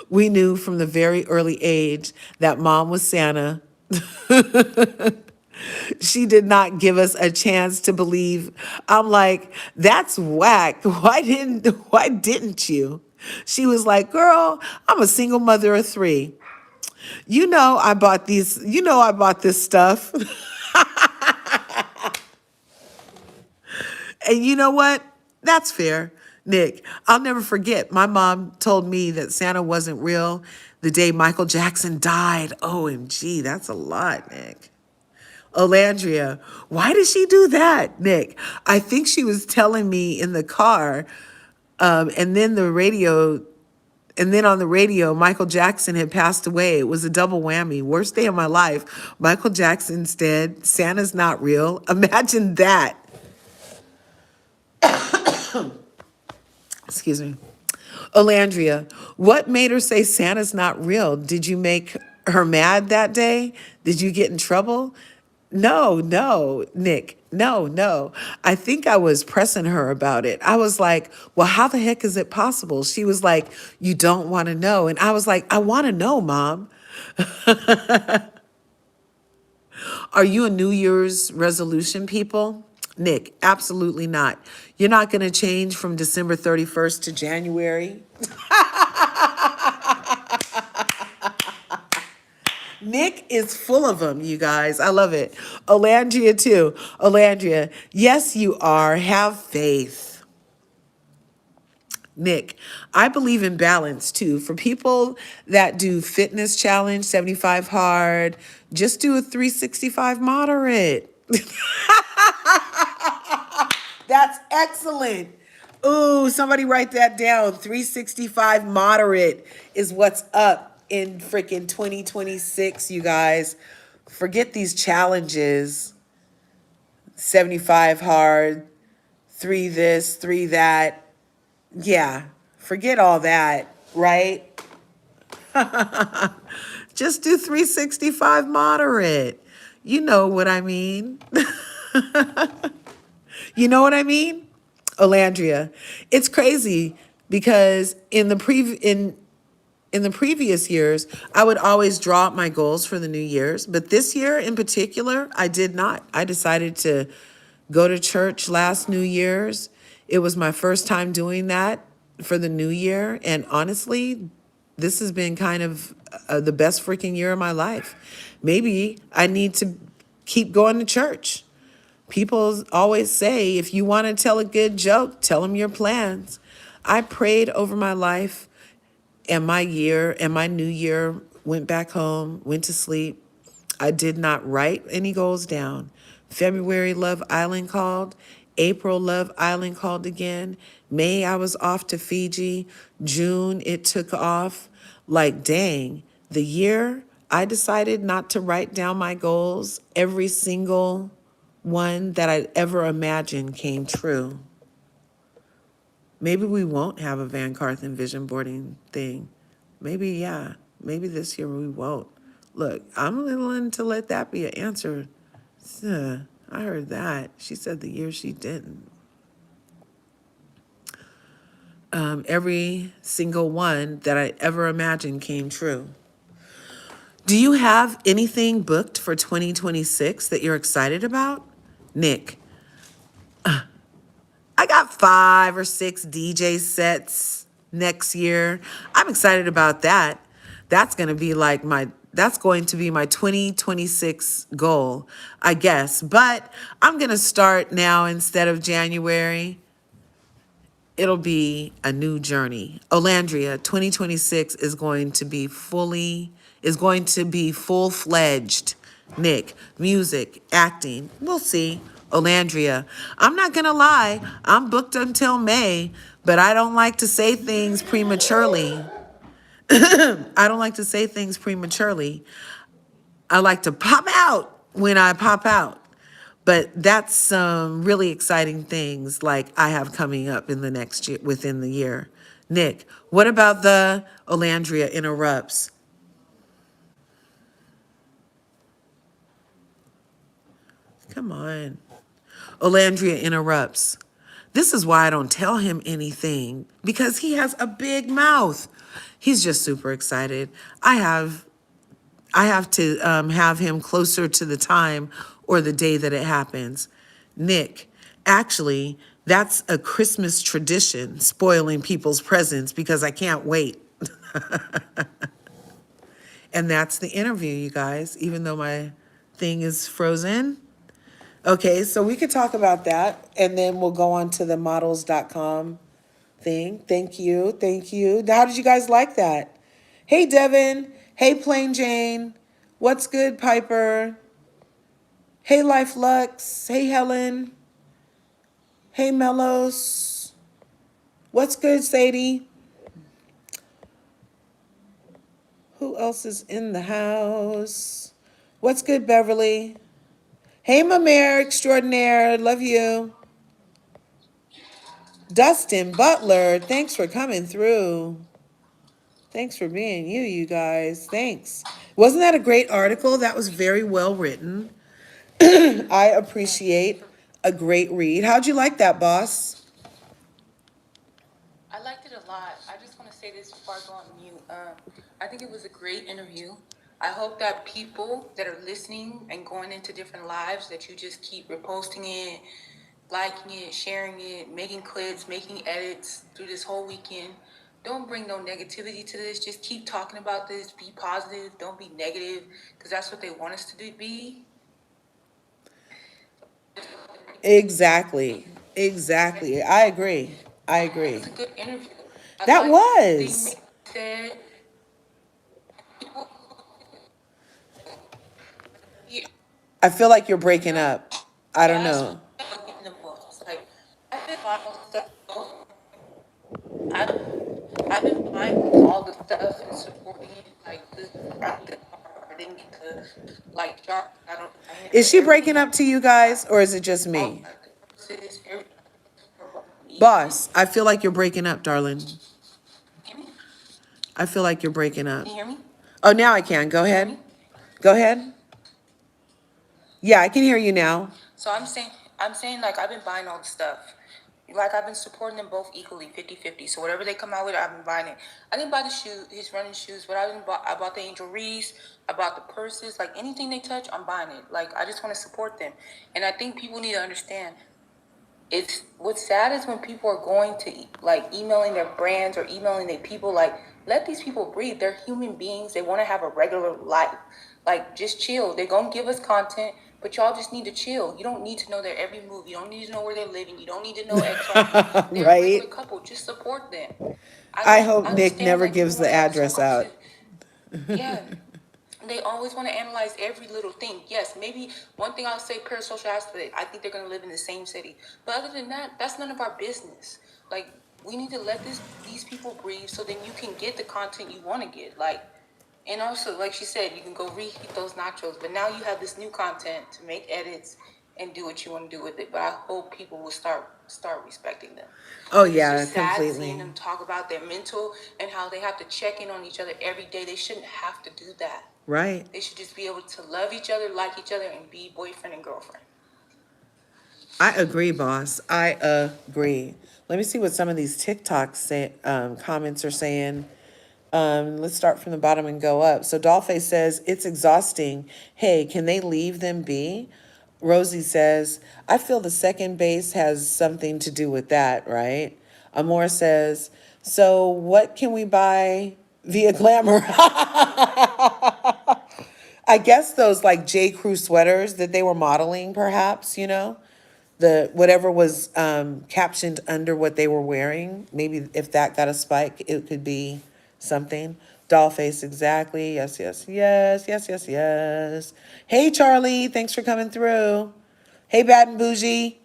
We knew from the very early age that mom was Santa. She did not give us a chance to believe. I'm like, that's whack. Why didn't you? She was like, girl, I'm a single mother of three. I bought this stuff. And you know what? That's fair, Nick. I'll never forget. My mom told me that Santa wasn't real the day Michael Jackson died. OMG, that's a lot, Nick. Olandria, why did she do that, Nick? I think she was telling me in the car, and then on the radio, Michael Jackson had passed away. It was a double whammy. Worst day of my life. Michael Jackson's dead. Santa's not real. Imagine that. Excuse me. Olandria, what made her say Santa's not real? Did you make her mad that day? Did you get in trouble? No, Nick. No. I think I was pressing her about it. I was like, well, how the heck is it possible? She was like, you don't want to know. And I was like, I want to know, Mom. Are you a New Year's resolution people? Nick, absolutely not. You're not going to change from December 31st to January. Nick is full of them, you guys. I love it. Olandria, too. Olandria, yes, you are. Have faith. Nick, I believe in balance, too. For people that do fitness challenge, 75 hard, just do a 365 moderate. That's excellent. Ooh, somebody write that down. 365 moderate is what's up in freaking 2026, you guys. Forget these challenges. 75 hard, 3 this, 3 that. Yeah, forget all that, right? Just do 365 moderate. You know what I mean. You know what I mean? Olandria, it's crazy because in the previous years, I would always draw up my goals for the New Year's, but this year in particular, I did not. I decided to go to church last New Year's. It was my first time doing that for the new year, and honestly, this has been kind of the best freaking year of my life. Maybe I need to keep going to church. People always say, if you want to tell a good joke, tell them your plans. I prayed over my life and my year and my new year, went back home, went to sleep. I did not write any goals down. February, Love Island called. April, Love Island called again. May, I was off to Fiji. June, it took off. Like, dang, the year I decided not to write down my goals, every single one that I'd ever imagined came true. Maybe we won't have a VanCarthen vision boarding thing. Maybe, yeah. Maybe this year we won't. Look, I'm willing to let that be an answer. I heard that. She said the year she didn't. Every single one that I ever imagined came true. Do you have anything booked for 2026 that you're excited about? Nick, I got 5 or 6 DJ sets next year. I'm excited about that. That's going to be my 2026 goal, I guess. But I'm going to start now instead of January. It'll be a new journey. Olandria, 2026 is going to be full-fledged. Nick, music, acting, we'll see. Olandria, I'm not gonna lie, I'm booked until May, but I don't like to say things prematurely. I don't like to say things prematurely. I like to pop out when I pop out. But that's some really exciting things like I have coming up in the next year, within the year. Nick, what about the Olandria interrupts? Come on. Olandria interrupts. This is why I don't tell him anything, because he has a big mouth. He's just super excited. I have I have to have him closer to the time or the day that it happens. Nick, actually, that's a Christmas tradition, spoiling people's presents because I can't wait. And that's the interview, you guys, even though my thing is frozen. Okay, so we could talk about that and then we'll go on to the models.com thing. Thank you. Thank you. How did you guys like that? Hey, Devin. Hey, Plain Jane. What's good, Piper? Hey, Life Lux. Hey, Helen. Hey, Mellos. What's good, Sadie? Who else is in the house? What's good, Beverly? Hey, my mayor extraordinaire. Love you. Dustin Butler. Thanks for coming through. Thanks for being you, you guys. Thanks. Wasn't that a great article? That was very well written. I appreciate a great read. How'd you like that, boss? I liked it a lot. I just want to say this before I go on mute. I think it was a great interview. I hope that people that are listening and going into different lives, that you just keep reposting it, liking it, sharing it, making clips, making edits through this whole weekend. Don't bring no negativity to this. Just keep talking about this. Be positive. Don't be negative, because that's what they want us to be. Exactly. Exactly. I agree. I agree. It's a good interview. That was. Said, I feel like you're breaking up. I don't know. Like, I've been buying all the stuff. I've been buying all the stuff and supporting it. Like, I didn't get to like sharp. I don't. Is she breaking up to you guys or is it just me? Boss, I feel like you're breaking up, darling. I feel like you're breaking up. Can you hear me? Oh, now I can. Go ahead. Go ahead. Yeah, I can hear you now. So I'm saying like I've been buying all the stuff. Like I've been supporting them both equally, 50-50. So whatever they come out with, I've been buying it. I didn't buy the shoe, his running shoes, but I bought the Angel Reese, I bought the purses, like anything they touch, I'm buying it. Like I just want to support them. And I think people need to understand, it's what's sad is when people are going to like emailing their brands or emailing their people, like let these people breathe. They're human beings. They want to have a regular life. Like just chill. They're gonna give us content, but y'all just need to chill. You don't need to know their every move. You don't need to know where they're living. You don't need to know X, Y. They're right. A regular couple. Just support them. I hope Nick never gives the address out. Yeah. They always want to analyze every little thing. Yes, maybe one thing I'll say, parasocial aspect, I think they're going to live in the same city. But other than that, that's none of our business. Like, we need to let these people breathe so then you can get the content you want to get. Like, and also, like she said, you can go reheat those nachos. But now you have this new content to make edits and do what you want to do with it. But I hope people will start respecting them. Oh yeah, it's just completely. sad seeing them talk about their mental and how they have to check in on each other every day. They shouldn't have to do that. Right. They should just be able to love each other, like each other, and be boyfriend and girlfriend. I agree, boss. I agree. Let me see what some of these TikTok comments are saying. Let's start from the bottom and go up. So Dollface says, it's exhausting. Hey, can they leave them be? Rosie says, I feel the second base has something to do with that, right? Amor says, so what can we buy via Glamour? I guess those like J. Crew sweaters that they were modeling, perhaps, you know? The whatever was captioned under what they were wearing. Maybe if that got a spike, it could be something. Dollface, exactly. Yes, yes, yes, yes, yes, yes. Hey, Charlie, thanks for coming through. Hey, Bad and Bougie.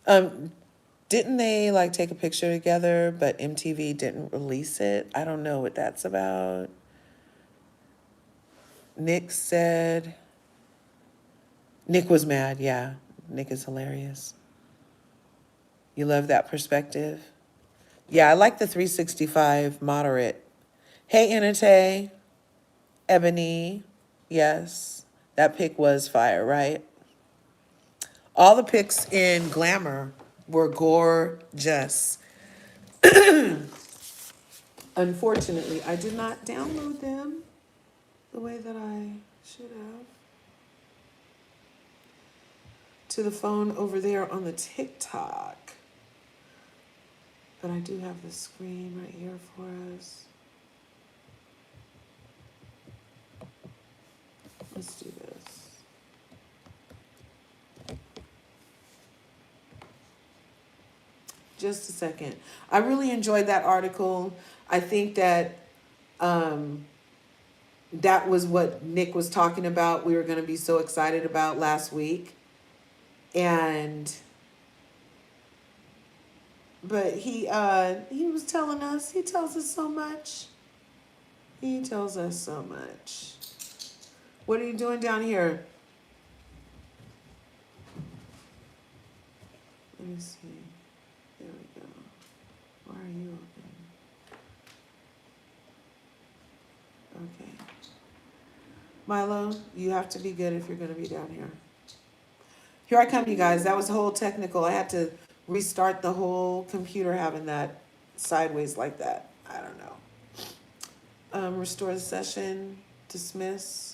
Didn't they like take a picture together, but MTV didn't release it? I don't know what that's about. Nick said, Nick was mad, yeah. Nick is hilarious. You love that perspective? Yeah, I like the 365 moderate. Hey, Inate, Ebony, yes. That pic was fire, right? All the pics in Glamour were gorgeous. Unfortunately, I did not download them. the way that I should have. To the phone over there on the TikTok. But I do have the screen right here for us. Let's do this. Just a second. I really enjoyed that article. I think that that was what Nick was talking about. We were going to be so excited about last week. But he was telling us, he tells us so much. He tells us so much. What are you doing down here? Let me see. There we go. Why are you open? Okay. Milo, you have to be good if you're going to be down here. Here I come, you guys. That was a whole technical. I had to restart the whole computer having that sideways like that. I don't know. Restore the session. Dismiss.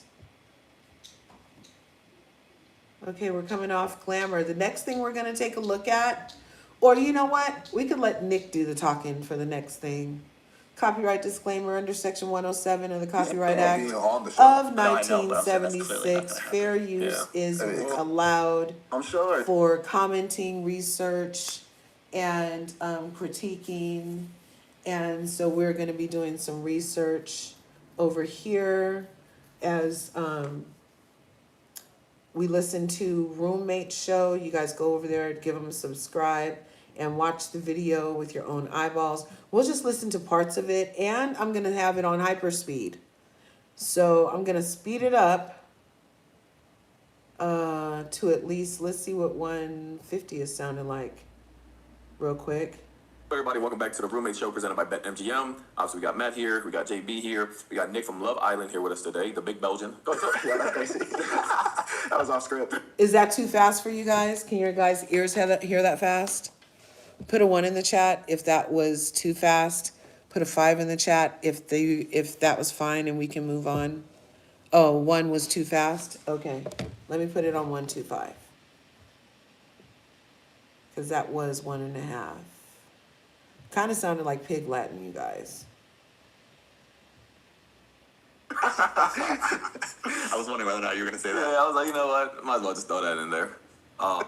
Okay, we're coming off Glamour. The next thing we're going to take a look at, or you know what? We could let Nick do the talking for the next thing. Copyright disclaimer under Section 107 of the Copyright Act of 1976. Fair use is allowed for commenting, research, and critiquing. And so we're going to be doing some research over here as we listen to Roommate's show. You guys go over there, give them a subscribe, and watch the video with your own eyeballs. We'll just listen to parts of it, and I'm going to have it on hyperspeed. So I'm going to speed it up to at least, let's see what 150 is sounding like real quick. Everybody, welcome back to the Roommate Show presented by BetMGM. Obviously, we got Matt here, we got JB here, we got Nick from Love Island here with us today, the big Belgian. Yeah, that's crazy. That was off script. Is that too fast for you guys? Can your guys' ears hear that fast? Put a 1 in the chat if that was too fast. Put a 5 in the chat if that was fine and we can move on. Oh, 1 was too fast? Okay. Let me put it on 125. Because that was 1.5. Kind of sounded like Pig Latin, you guys. I was wondering whether or not you were going to say that. Yeah, I was like, you know what? Might as well just throw that in there. No,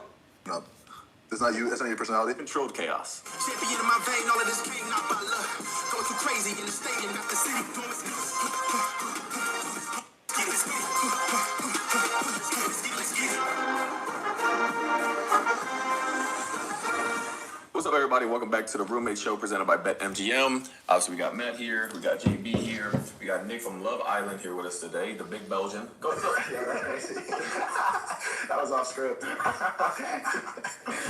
that's not you. That's not your personality. Controlled chaos. Champion in my vein, all of this came not by love. Going too crazy in the stadium, not the city. What's up, everybody? Welcome back to the Roommate Show presented by BetMGM. Obviously, we got Matt here, we got JB here, we got Nick from Love Island here with us today, the big Belgian. Go ahead. Yeah, that's crazy. That was off script. I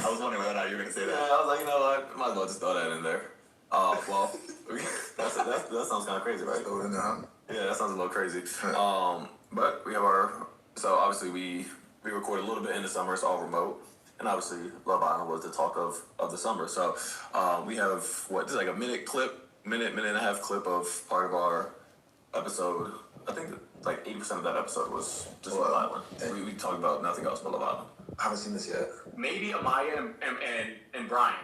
was wondering whether or not you were going to say that. Yeah, I was like, you know what? Might as well just throw that in there. Well, that sounds kind of crazy, right? Throw it in there, huh? Yeah, that sounds a little crazy. But we have so obviously we recorded a little bit in the summer, it's all remote. And obviously Love Island was the talk of the summer. So we have, this is like a minute and a half clip of part of our episode. I think like 80% of that episode was just Love Island. We talked about nothing else but Love Island. I haven't seen this yet. Maybe Amaya and Brian.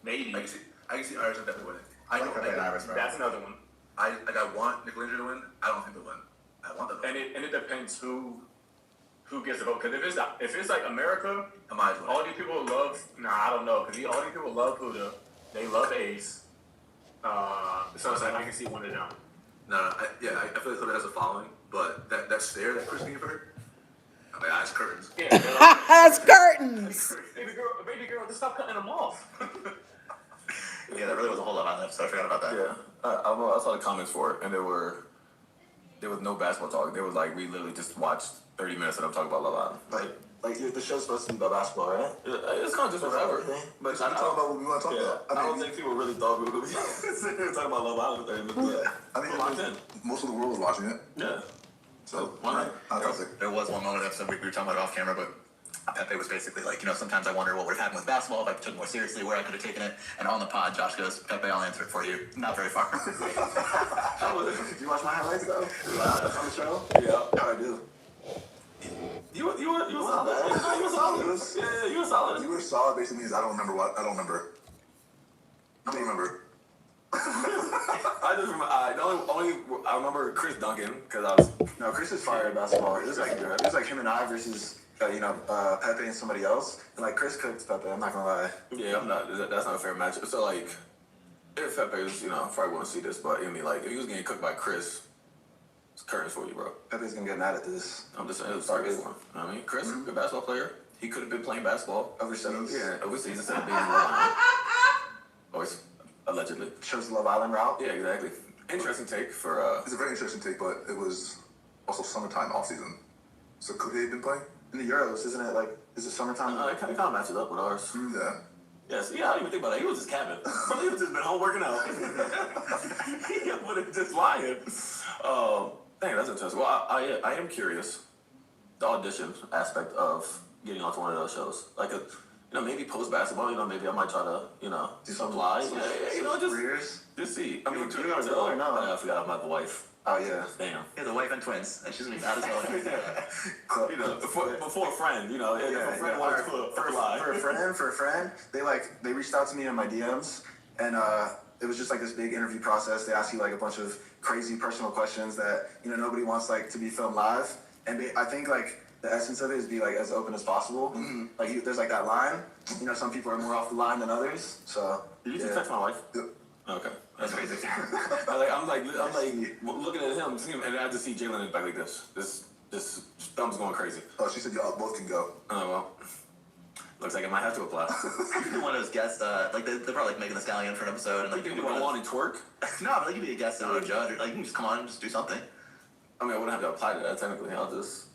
Maybe. I can see Iris definitely winning. I like Iris. That's another one. I want Nicolandria to win. I don't think they'll win. I want them to win. And it depends who gets the vote. Because if it's like America, Amaya's winning. all these people love. I don't know. Because all these people love Huda. They love Ace. So it's like I can see one of them. I feel like Huda has a following, but that stare that Chris gave her, I'm like, it's curtains. Yeah, That's curtains. baby girl, just stop cutting them off. Yeah, that really was a whole lot on that episode. I forgot about that. Yeah, I saw the comments for it, and there was no basketball talk. There was like, we literally just watched 30 minutes of them talking about Love Island. Like the show's supposed to be about basketball, right? It's not just whatever. But we talk about what we want to talk about. I don't think people really thought we would be talking about Love Island for 30 minutes. I mean, most of the world was watching it. Yeah. So, Why not? fantastic. There was one moment in the episode we were talking about it off camera, but Pepe was basically like, sometimes I wonder what would have happened with basketball if I took it more seriously, where I could have taken it. And on the pod, Josh goes, Pepe, I'll answer it for you. Not very far. Did you watch my highlights though? On the show? Yeah. How I do? You were solid. You were solid. Yeah, you were solid. You were solid basically means I don't remember what. I don't remember. I don't remember. I just remember. I remember Chris Duncan because I was. No, Chris is fire at basketball. It was like him and I versus Pepe and somebody else. And like Chris cooked Pepe. I'm not gonna lie. Yeah, I'm not. That's not a fair matchup. So like, if Pepe was, probably won't see this, but I mean, like, if he was getting cooked by Chris, it's curtains for you, bro. Pepe's gonna get mad at this. I'm just saying, it was sorry for him. You know what I mean, Chris, good basketball player. He could have been playing basketball Overseas. Yeah, overseas instead of being in Love Island. Always, allegedly. Chose the Love Island route. Yeah, exactly. Interesting take for. It's a very interesting take, but it was also summertime off season. So could he have been playing? In the Euros, isn't it? Like, is it summertime? It kind of matches up with ours. Yeah. Yes, yeah, I didn't even think about that. He was just capping. He was just been home working out. He would have just lying. Dang, that's interesting. Well, I am curious. The audition aspect of getting onto one of those shows, like maybe post basketball. Maybe I might try to, Do some apply. careers. Just see. I mean, You got a girl or no? I forgot about the wife. Oh yeah. Damn. He has a wife and twins, and she's gonna be mad as hell. Before a friend, if a friend wanted to apply. For a friend, they reached out to me in my DMs, and it was just like this big interview process. They ask you like a bunch of crazy personal questions that nobody wants like to be filmed live, and I think like the essence of it is be like as open as possible. Mm-hmm. Like there's like that line. Some people are more off the line than others. So Did you just text my wife? Yep. Okay. That's crazy. I'm like looking at him, and I just see Jalen in the back like this. This thumb's going crazy. Oh, she said y'all both can go. Oh well. Looks like I might have to apply. You could be one of those guests, like they're probably like making the stallion for an episode, and like You want to twerk? No, but like you could be a guest and not a judge, or like you can just come on and just do something. I mean, I wouldn't have to apply to that technically. I'll just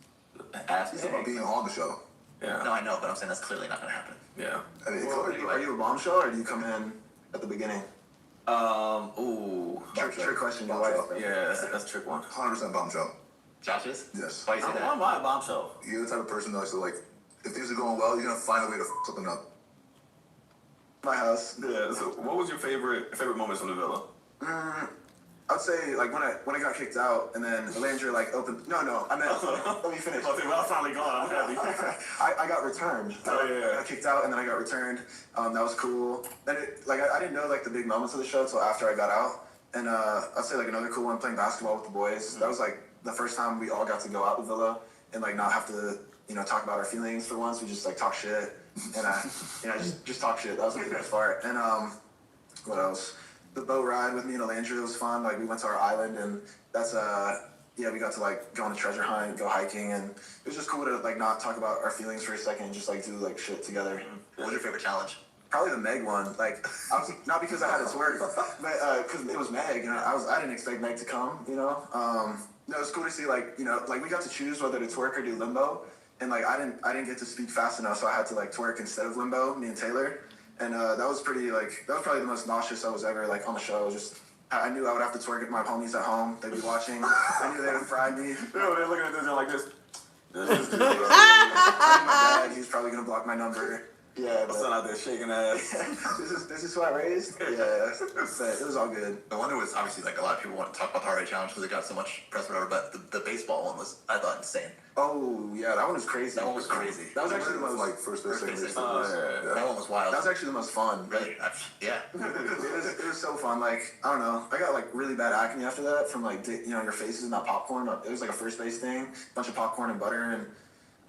ask. It's about being on the show. Yeah. No, I know, but I'm saying that's clearly not gonna happen. Yeah. I mean, Well, are you a bombshell or do you come in at the beginning? Ooh. Trick question, your Bombshell. wife. Yeah, that's a trick one. 100% bombshell. Josh is? Yes. Why you say Why that? am I a bombshell? You're the type of person that likes to like, if things are going well, you're gonna find a way to f something up. My house. Yeah. So, what was your favorite moments from the villa? I'd say like when I got kicked out and then Olandria like opened. No, I meant. Let me finish. Okay, well, I'm finally gone. I'm happy. I got returned. Oh, yeah. I got kicked out and then I got returned. That was cool. Then I didn't know like the big moments of the show until after I got out. And I'd say like another cool one, playing basketball with the boys. That was like the first time we all got to go out the villa and like not have to talk about our feelings for once. We just like talk shit and just talk shit. That was like the best part. And what else? The boat ride with me and Olandria was fun. Like we went to our island and that's we got to like go on a treasure hunt, go hiking, and it was just cool to like not talk about our feelings for a second and just like do like shit together. What was your favorite challenge? Probably the Meg one. Like I was not because I had to twerk, but because it was Meg and I didn't expect Meg to come. No, it was cool to see like like we got to choose whether to twerk or do limbo, and like I didn't get to speak fast enough, so I had to like twerk instead of limbo. Me and Taylor. And that was probably the most nauseous I was ever like on the show. Just I knew I would have to twerk at my homies at home. They'd be watching. I knew they would fry me. They're looking at this, they're like this. My dad, he's probably gonna block my number. Yeah, My son out there shaking ass. this is who I raised. Yeah, but it was all good. The one that was obviously like a lot of people want to talk about the heart rate challenge because it got so much press, whatever. But the baseball one was, I thought, insane. Oh yeah, that one was crazy. That one was crazy. That was actually the most like first base, second base. That one was wild. That was actually the most fun. Really? Yeah. It was so fun. Like I don't know, I got like really bad acne after that from like your faces in that popcorn. It was like a first base thing, bunch of popcorn and butter, and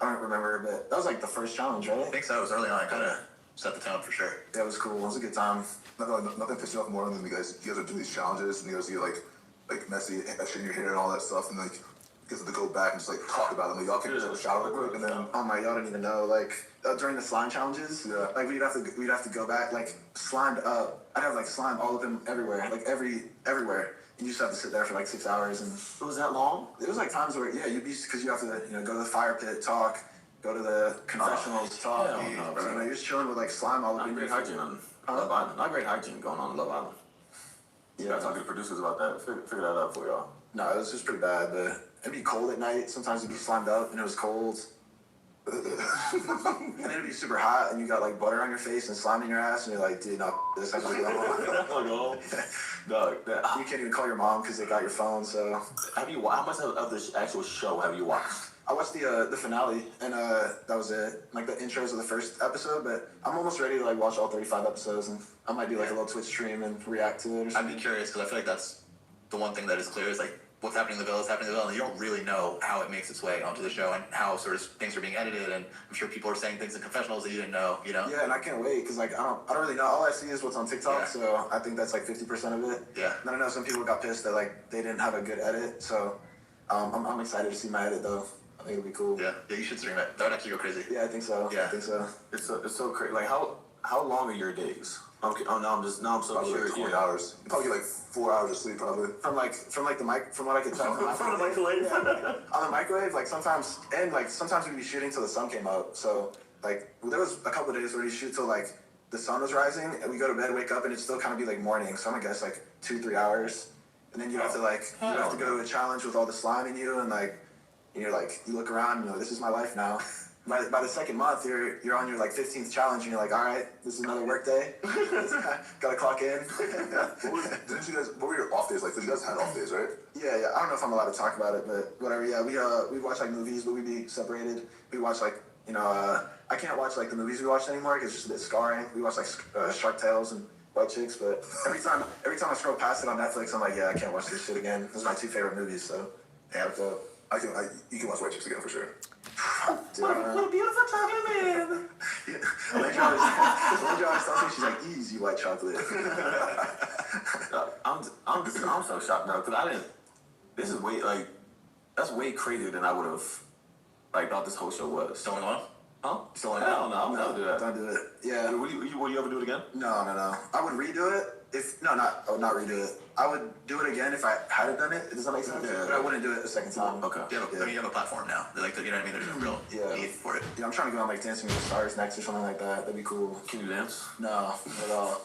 I don't remember, but that was like the first challenge, right? I think so. It was early on. It kind of set the tone for sure. Yeah, it was cool. It was a good time. Nothing pisses you off more than you guys are doing these challenges and you guys get like messy, extra in your hair and all that stuff, and like you guys have to go back and just like talk about them. Like, y'all can just have a shower real quick, and then Oh my, y'all don't even know. Like during the slime challenges, like we'd have to go back like slimed up. I'd have like slime all up in everywhere, like everywhere. And you just have to sit there for like 6 hours, and It was that long? it was like times where you'd be because you have to go to the fire pit, talk, go to the confessionals, talk. hell no, bro. You're just chilling with like slime all up Not in great your hygiene on Love Island. Not great hygiene going on in Love Island. Yeah. I talked to the producers about that. Figure that out for y'all. No, it was just pretty bad, but it'd be cold at night. Sometimes it'd be slimed up and it was cold. And then it'd be super hot, and you got like butter on your face and slime in your ass, and you're like, dude, no, this I gotta go home. Dog, You can't even call your mom because they got your phone. So how much of the actual show have you watched? I watched the finale, and that was it. Like the intros of the first episode, but I'm almost ready to like watch all 35 episodes, and I might do like a little Twitch stream and react to it. Or I'd something. be curious because I feel like that's the one thing that is clear is like what's happening in the Villa is happening in the Villa, and you don't really know how it makes its way onto the show and how sort of things are being edited. And I'm sure people are saying things in confessionals that you didn't know. Yeah, and I can't wait because like I don't really know. All I see is what's on TikTok, Yeah. So I think that's like 50% of it. Yeah. And then I know some people got pissed that like they didn't have a good edit, so I'm excited to see my edit though. I think it'll be cool. Yeah, you should stream it. That would actually go crazy. Yeah, I think so. Yeah. I think so. It's so crazy. Like how long are your days? Okay. Oh no, I'm so Probably curious. like 20 hours. You probably get like 4 hours of sleep, probably. From the mic, from what I could tell from the microwave. On the microwave, like sometimes we'd be shooting till the sun came up. So like there was a couple of days where we shoot till like the sun was rising, and we go to bed, wake up, and it'd still kind of be like morning. So I'm gonna guess like 2-3 hours, and then you have to go to a challenge with all the slime in you, and like you're like you look around, and you're like, this is my life now. By the second month, you're on your like 15th challenge, and you're like, all right, this is another work day. Gotta clock in. What were your off days like? Because you guys had off days, right? Yeah. I don't know if I'm allowed to talk about it, but whatever. Yeah, we watch like movies, but we'd be separated. We watch like I can't watch like the movies we watched anymore because it's just a bit scarring. We watch like Shark Tales and White Chicks, but every time I scroll past it on Netflix, I'm like, yeah, I can't watch this shit again. Those are my 2 favorite movies, so yeah. You can watch White Chicks again for sure. Dude, What a beautiful chocolate man. Olandria always tells me, she's like, easy white chocolate. I'm so shocked now because I didn't. This is way that's way crazier than I would have thought this whole show was. Still on? Huh? Still on? Hell no, I'm not do that. Don't do it. Yeah. Would you ever do it again? No. I would redo it I would not redo it. I would do it again if I hadn't done it. Does that make sense? Yeah. But I wouldn't do it a second time. Okay. You have a platform now. Like, you know what I mean? There's no real need for it. Yeah, I'm trying to go on like Dancing with the Stars next or something like that. That'd be cool. Can you dance? No, not at all.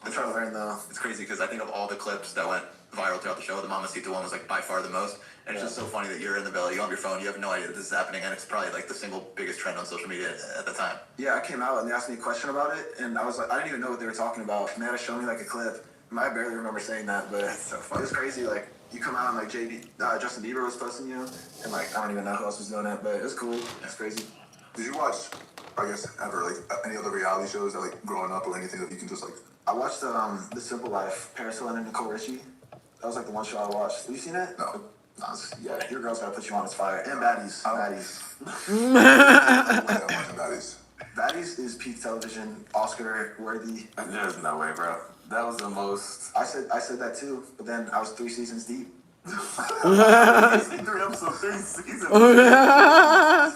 I'm trying to learn though. It's crazy because I think of all the clips that went viral throughout the show, the Mamacita one was like by far the most. And it's just so funny that you're in the Villa, you have your phone, you have no idea that this is happening, and it's probably like the single biggest trend on social media at the time. Yeah, I came out and they asked me a question about it, and I was like, I didn't even know what they were talking about. And they had to show me like a clip. I barely remember saying that, but so funny. It was crazy. Like you come out and like Justin Bieber was posting you, and like I don't even know who else was doing it, but it was cool. It's crazy. Did you watch, I guess, ever like any other reality shows that like growing up or anything that you can just like? I watched The Simple Life, Paris Hilton and Nicole Richie. That was like the one show I watched. Have you seen it? No. Yeah, your girl's gotta put you on. It's fire. And Baddies. I'm watching Baddies. Baddies is peak television, Oscar worthy. There's no way, bro. That was the most. I said that too, but then I was 3 seasons deep. 3 episodes, 3 seasons. It's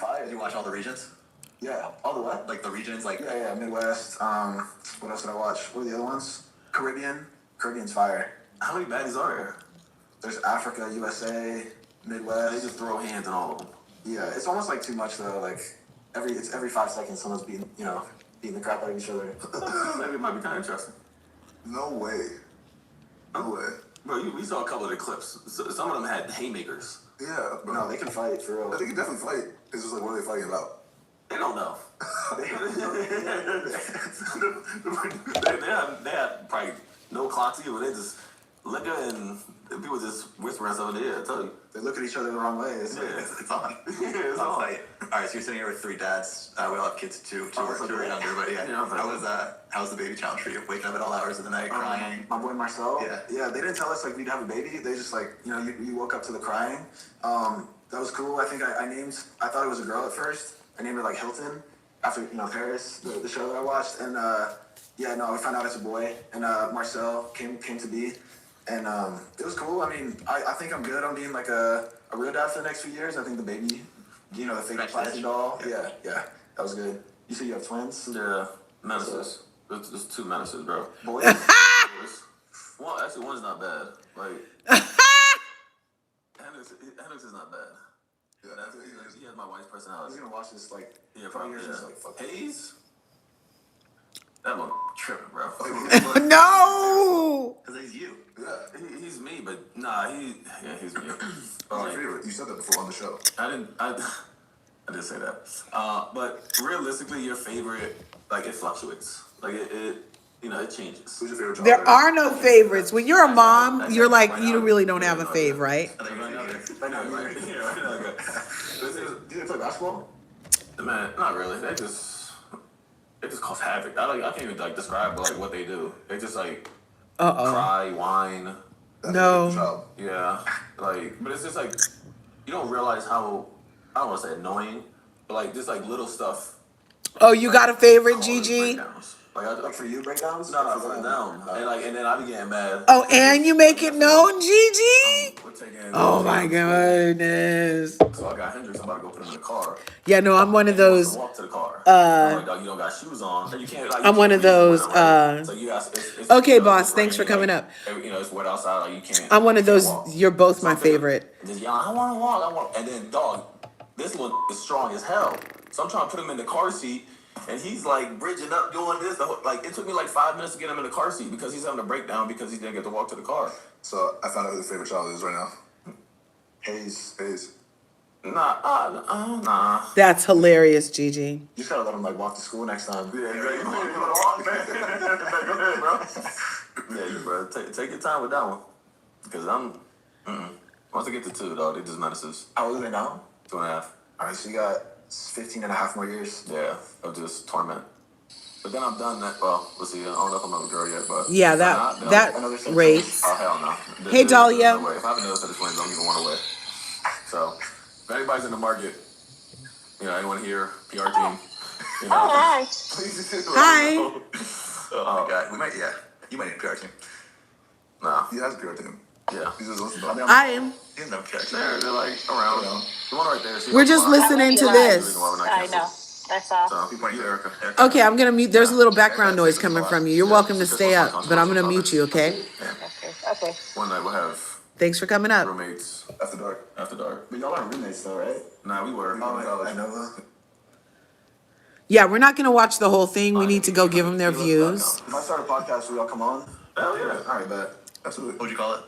fire. Did you watch all the regions? Yeah, all the what? Like the regions, like Yeah, Midwest. What else did I watch? What are the other ones? Caribbean's fire. How many baddies are there? There's Africa, USA, Midwest. They just throw hands in all of them. Yeah, it's almost like too much though. Like every 5 seconds, someone's beating the crap out of each other. Maybe it might be kind of interesting. No way. No way. Bro, we saw a couple of the clips. Some of them had haymakers. Yeah, bro. No, they can fight for real. They can definitely fight. It's just like, what are they fighting about? They don't know. they had probably no clock to you, but they just look at and people just whispering stuff in the ear. I tell you. They look at each other the wrong way. it's on. It's on. All right, so you're sitting here with 3 dads. We all have kids too. Two are younger, but yeah. How was the baby challenge for you? Waking up at all hours of the night, crying. My boy Marcel. Yeah. They didn't tell us like we'd have a baby. They just like you woke up to the crying. That was cool. I think I thought it was a girl at first. I named her like Hilton after Paris, the show that I watched, and we found out it's a boy, and Marcel came to be, and it was cool. I mean, I think I'm good on being like a real dad for the next few years. I think the baby, the fake plastic doll, yeah, that was good. You said you have twins? Yeah, menaces. There's 2 menaces, bro. Boys? Well, actually, one's not bad. Like, Hendrix is not bad. Yeah, he has my wife's I was personality. gonna watch this like Yeah, 20 probably. years. Yeah. Just, like, fuck Hayes? That one tripping, bro. No. Because he's you. Yeah. He's me, but nah, he's me. Who's your favorite? You said that before on the show. I I did say that. But realistically, your favorite, like, it fluctuates. Like, it changes. Who's your favorite child? There are no favorites. When you're a mom, you're like, you really don't have a fave, right? Do they play basketball? Man, not really. They just cause havoc. I can't even like describe like what they do. They just like cry, whine. That's No. your favorite child. Yeah, like, but it's just like you don't realize how, I don't want to say annoying, but like just like little stuff. Oh, you got a favorite, cause Gigi? breakdowns. Like Like for you, breakdowns? no, for them, and then I be getting mad. Oh, and you make it known, Gigi? We're taking. Oh my goodness. So I got Hendrix. I'm about to go put him in the car. Yeah, no, I'm one of And he wants those. to walk to the car. I'm like, dog, you don't got shoes on. And you can't. Like, you I'm one can't of those, reach winter, right? So you guys, it's, Okay, you know, boss, it's thanks for raining, coming like, up. It's wet outside. Like you can't. I'm one of you can't those, walk. you're both my So I'm thinking- favorite. And just yelling, I want to walk. I want. And then, dog, this one is strong as hell. So I'm trying to put him in the car seat. And he's like bridging up, doing this. Like it took me like 5 minutes to get him in the car seat because he's having a breakdown because he didn't get to walk to the car. So I found out who the favorite child is right now. Hayes. Nah. That's hilarious, Gigi. You just gotta let him like walk to school next time. Yeah, you wanna walk, man? Go ahead, bro. Yeah, bro. Take your time with that one. Because once I get to 2, dog, they just menaces. How old are they now? 2.5. All right, so you got 15 and a half more years. Yeah, of just torment. But then I'm done that. Well, we'll see. I don't know if I'm another girl yet, but Yeah, if I'm not, then that another set of rates. oh hell no. Hey, Dahlia. No way. If I have another set of twins, don't even want to wait. So, if anybody's in the market, anyone here, PR team, Hi. please do. Hi. Oh my God, you might need a PR team. Nah. He has a PR team. Yeah. He just listens to them. I am. He doesn't have a PR team. They're like around. The one right there. We're just listening to this. I know. I saw. So, People need Erica. Okay, I'm gonna mute. There's a little background noise coming from you. You're welcome to stay up, but I'm gonna mute you, okay? Okay. One night we'll have Thanks for coming up. roommates After dark. after dark. But y'all are roommates though, right? Nah, we were. I know. Yeah, we're not gonna watch the whole thing. We need to go give them their views. If I start a podcast, will y'all come on? Hell yeah. All right, bet. Absolutely. What'd you call it?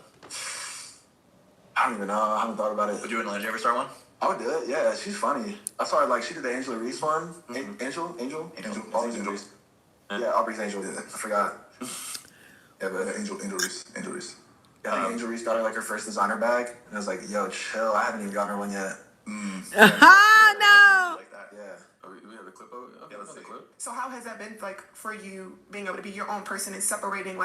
I don't even know. I haven't thought about it. Would you and Landry ever start one? I would do it. Yeah, she's funny. I saw her she did the Angela Reese one. Angel. Aubrey's Angel. Reese. Yeah, Aubrey's Angel. I forgot. Yeah, but Angel Reese. I think Angel Reese got her her first designer bag, and I was like, "Yo, chill. I haven't even gotten her one yet." Ah, no. Like that. Yeah. We have a clip of it? Okay, let's see a clip. So how has that been for you being able to be your own person and separating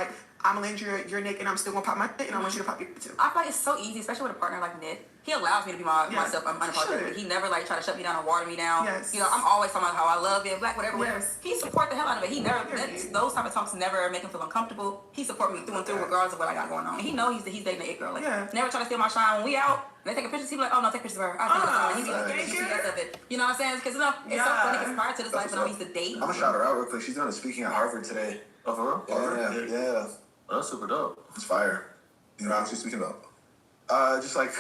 I'm Olandria, you're Nick, and I'm still gonna pop my shit, and I want you to pop your too. I feel like it's so easy, especially with a partner like Nick. He allows me to be myself. I'm unapologetic. He never try to shut me down or water me down. Yes. I'm always talking about how I love being black, whatever. Yes. He support the hell out of it. He never those type of talks never make him feel uncomfortable. He support me through and through, regardless of what I got going on. And he knows he's dating the it girl. Never try to steal my shine when we out. They take a picture. He be like, "Oh no, take pictures of her." He be like, of it. You know what I'm saying? Because it's so funny. Because prior to this life, when I used to date, I'm gonna shout her out real quick. She's doing a speaking at Harvard today. Oh, for real? Yeah. That's super dope. It's fire. You know what she's speaking about? Just like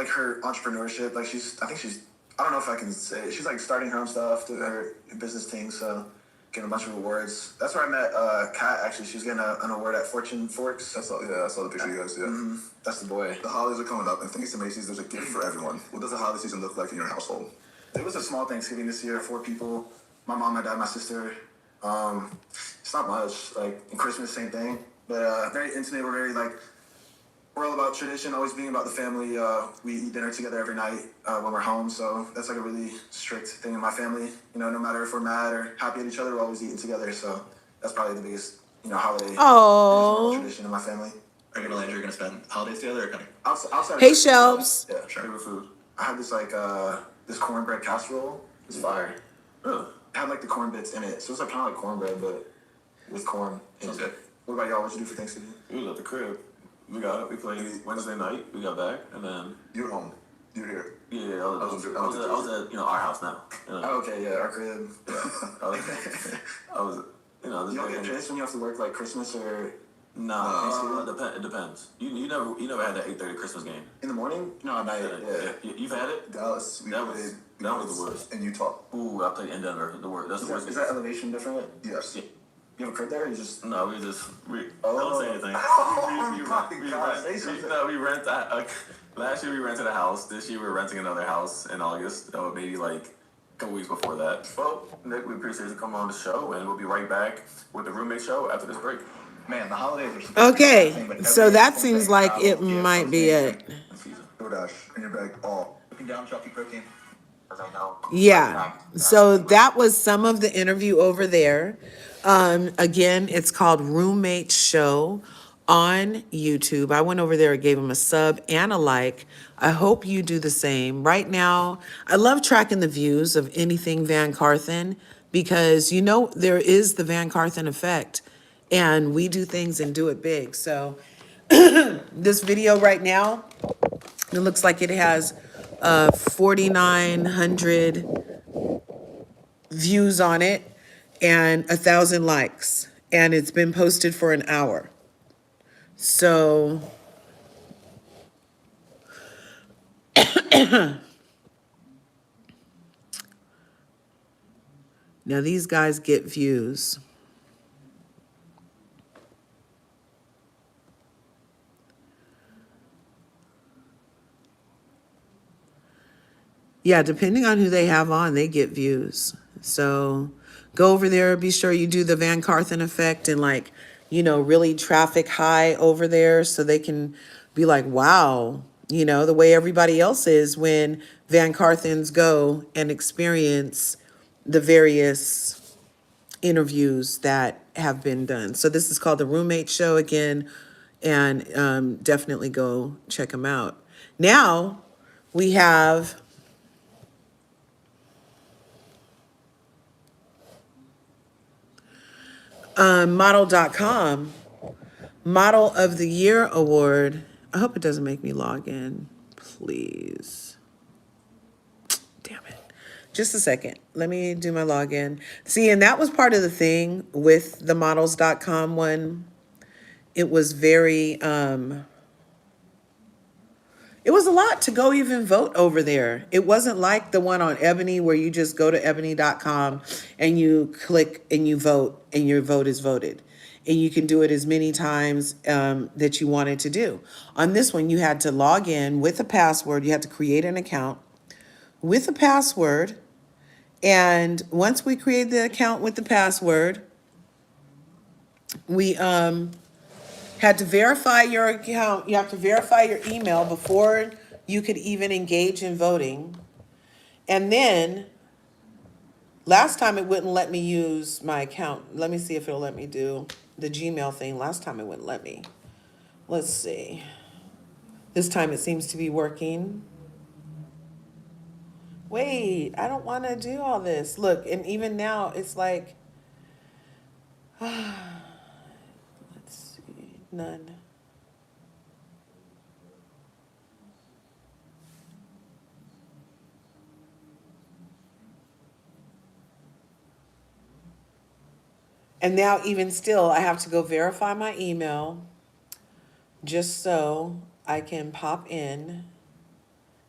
her entrepreneurship. I don't know if I can say it. She's starting her own stuff, doing her business thing. So getting a bunch of awards. That's where I met Kat. Actually, she was getting an award at Fortune Forks. I saw the picture you guys. Yeah. Mm-hmm. That's the boy. The holidays are coming up, and thanks to Macy's, there's a gift for everyone. What does the holiday season look like in your household? It was a small Thanksgiving this year, 4 people. My mom, my dad, my sister. It's not much. And Christmas, same thing. But very intimate. We're very we're all about tradition, always being about the family. We eat dinner together every night when we're home. So that's a really strict thing in my family. No matter if we're mad or happy at each other, we're always eating together. So that's probably the biggest, holiday tradition in my family. Are you and Landry going to spend holidays together or kind of? Outside Hey, Shelves. Yeah, Sure. Favorite food? I had this this cornbread casserole. It's fire. Really? It had the corn bits in it, so it's kind of like cornbread, but with corn. Sounds good. What about y'all? What'd you do for Thanksgiving? We was at the crib. We got it. We played Wednesday night. We got back, and then You were home. You were here. yeah, I was at our house now. Oh, okay, yeah, our crib. I was You don't get pissed when you have to work Christmas or No, it depends. You never had that 8:30 Christmas game. in the morning? No, at night. Yeah. You've had it. Dallas. That was the worst. In Utah. Ooh, I played in Denver. The worst. That's the worst. Is that elevation different? Yes. Yeah. You have a crib there? Or you just No, we just don't say anything. Oh my God, say something. We rent that. Last year we rented a house. This year we're renting another house in August. Maybe like a couple weeks before that. Well, Nick, we appreciate you coming on the show, and we'll be right back with the roommate show after this break. Man, the holidays are Okay, so that seems like it might be it. DoorDash in your bag, all. looking down chalky protein. Yeah, so that was some of the interview over there. Again, it's called Roommate Show on YouTube. I went over there and gave him a sub and a like. I hope you do the same. Right now, I love tracking the views of anything VanCarthen because, you know, there is the VanCarthen effect and we do things and do it big. So this video right now, it looks like it has 4,900 views on it and 1,000 likes. And it's been posted for an hour. So now these guys get views. Yeah, depending on who they have on, they get views. So go over there, be sure you do the VanCarthen effect and like, you know, really traffic high over there so they can be like, wow, you know, the way everybody else is when VanCarthens go and experience the various interviews that have been done. So this is called the Roommate Show again, and definitely go check them out. Now we have model.com Model of the Year Award. I hope it doesn't make me log in, please. Damn it. Just a second. Let me do my login. See, and that was part of the thing with the models.com one. It was very, it was a lot to go even vote over there. It wasn't like the one on Ebony where you just go to ebony.com and you click and you vote and your vote is voted. And you can do it as many times that you wanted to do. On this one, you had to log in with a password. You had to create an account with a password. And once we created the account with the password, we had to verify your account. You have to verify your email before you could even engage in voting. And then last time it wouldn't let me use my account. Let me see if it'll let me do the Gmail thing. Last time it wouldn't let me. Let's see. This time it seems to be working. Wait, I don't want to do all this. Look, and even now it's like, let's see, none. And now even still, I have to go verify my email just so I can pop in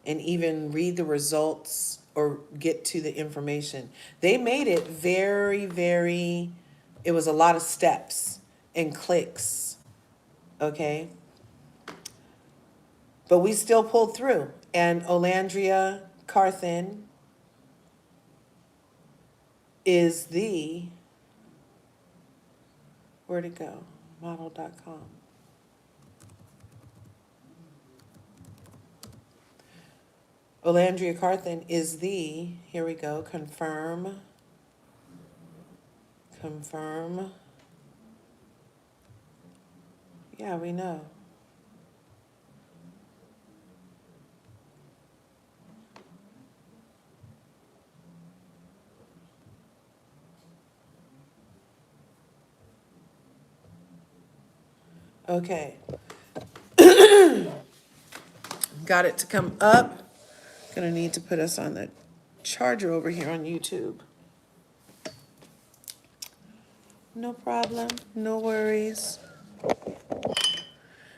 and even read the results or get to the information. They made it very, very, it was a lot of steps and clicks, okay? But we still pulled through. And Olandria Carthen is the, where'd it go? Model.com. Olandria Carthen is the, here we go, confirm. Yeah, we know. Okay. Got it to come up. Gonna need to put us on the charger over here on YouTube. No problem, no worries.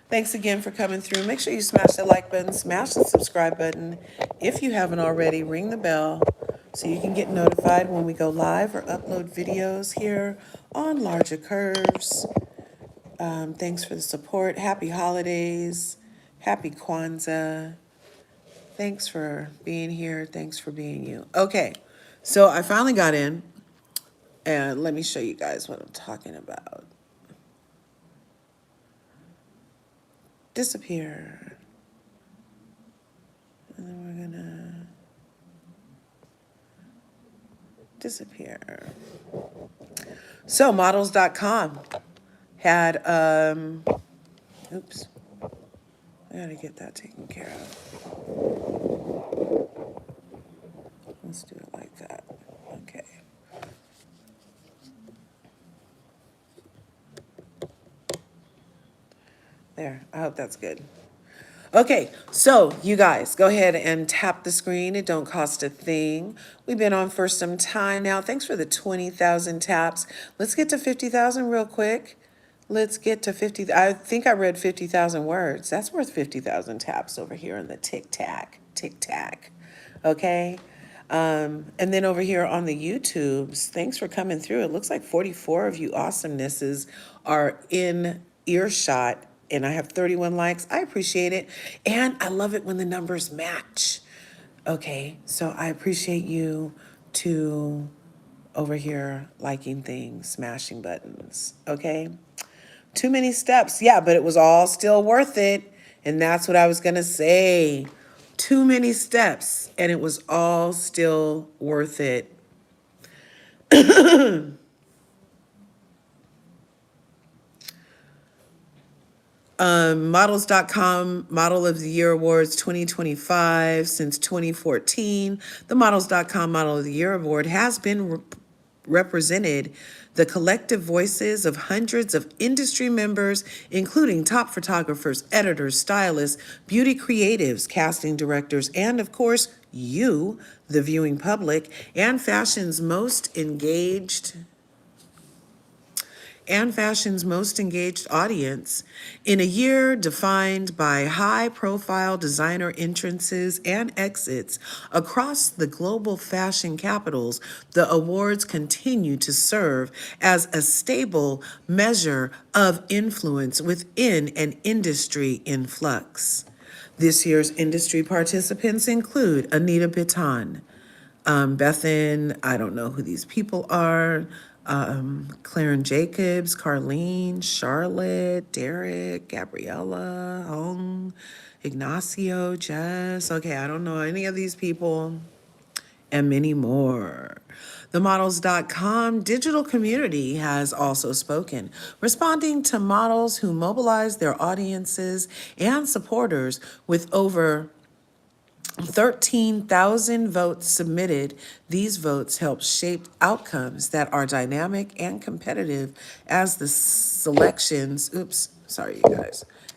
Thanks again for coming through. Make sure you smash the like button, smash the subscribe button. If you haven't already, ring the bell so you can get notified when we go live or upload videos here on LRGA Curves. Thanks for the support. Happy holidays. Happy Kwanzaa. Thanks for being here. Thanks for being you. Okay, so I finally got in, and let me show you guys what I'm talking about. Disappear. And then we're gonna disappear. So models.com had, oops, I gotta get that taken care of. Let's do it like that. Okay. There, I hope that's good. Okay, so you guys, go ahead and tap the screen. It don't cost a thing. We've been on for some time now. Thanks for the 20,000 taps. Let's get to 50,000 real quick. Let's get to 50. I think I read 50,000 words. That's worth 50,000 taps over here on the tic-tac. Okay? And then over here on the YouTubes, thanks for coming through. It looks like 44 of you awesomenesses are in earshot, and I have 31 likes. I appreciate it. And I love it when the numbers match. Okay, so I appreciate you to over here liking things, smashing buttons. Okay? Too many steps. Yeah, but it was all still worth it. And that's what I was going to say. Too many steps, and it was all still worth it. Models.com Model of the Year Awards 2025 since 2014. The Models.com Model of the Year Award has been represented the collective voices of hundreds of industry members, including top photographers, editors, stylists, beauty creatives, casting directors, and of course, you, the viewing public, and fashion's most engaged audience. In a year defined by high-profile designer entrances and exits across the global fashion capitals, the awards continue to serve as a stable measure of influence within an industry in flux. This year's industry participants include Anita Bitton, Bethan, I don't know who these people are, Clarence Jacobs, Carlene, Charlotte, Derek, Gabriella, Hong, Ignacio, Jess. Okay, I don't know any of these people, and many more. The Models.com digital community has also spoken, responding to models who mobilize their audiences and supporters with over 13,000 votes submitted. These votes help shape outcomes that are dynamic and competitive as the selections,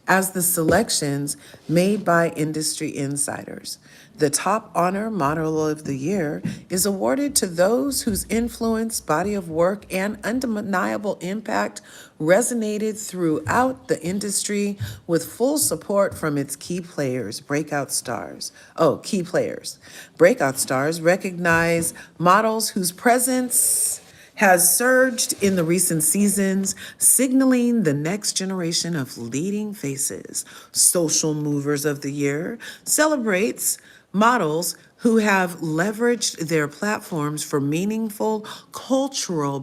as the selections made by industry insiders. The top honor, Model of the Year, is awarded to those whose influence, body of work, and undeniable impact resonated throughout the industry with full support from its key players, breakout stars. Key players. Breakout stars recognize models whose presence has surged in the recent seasons, signaling the next generation of leading faces. Social Movers of the Year celebrates models who have leveraged their platforms for meaningful cultural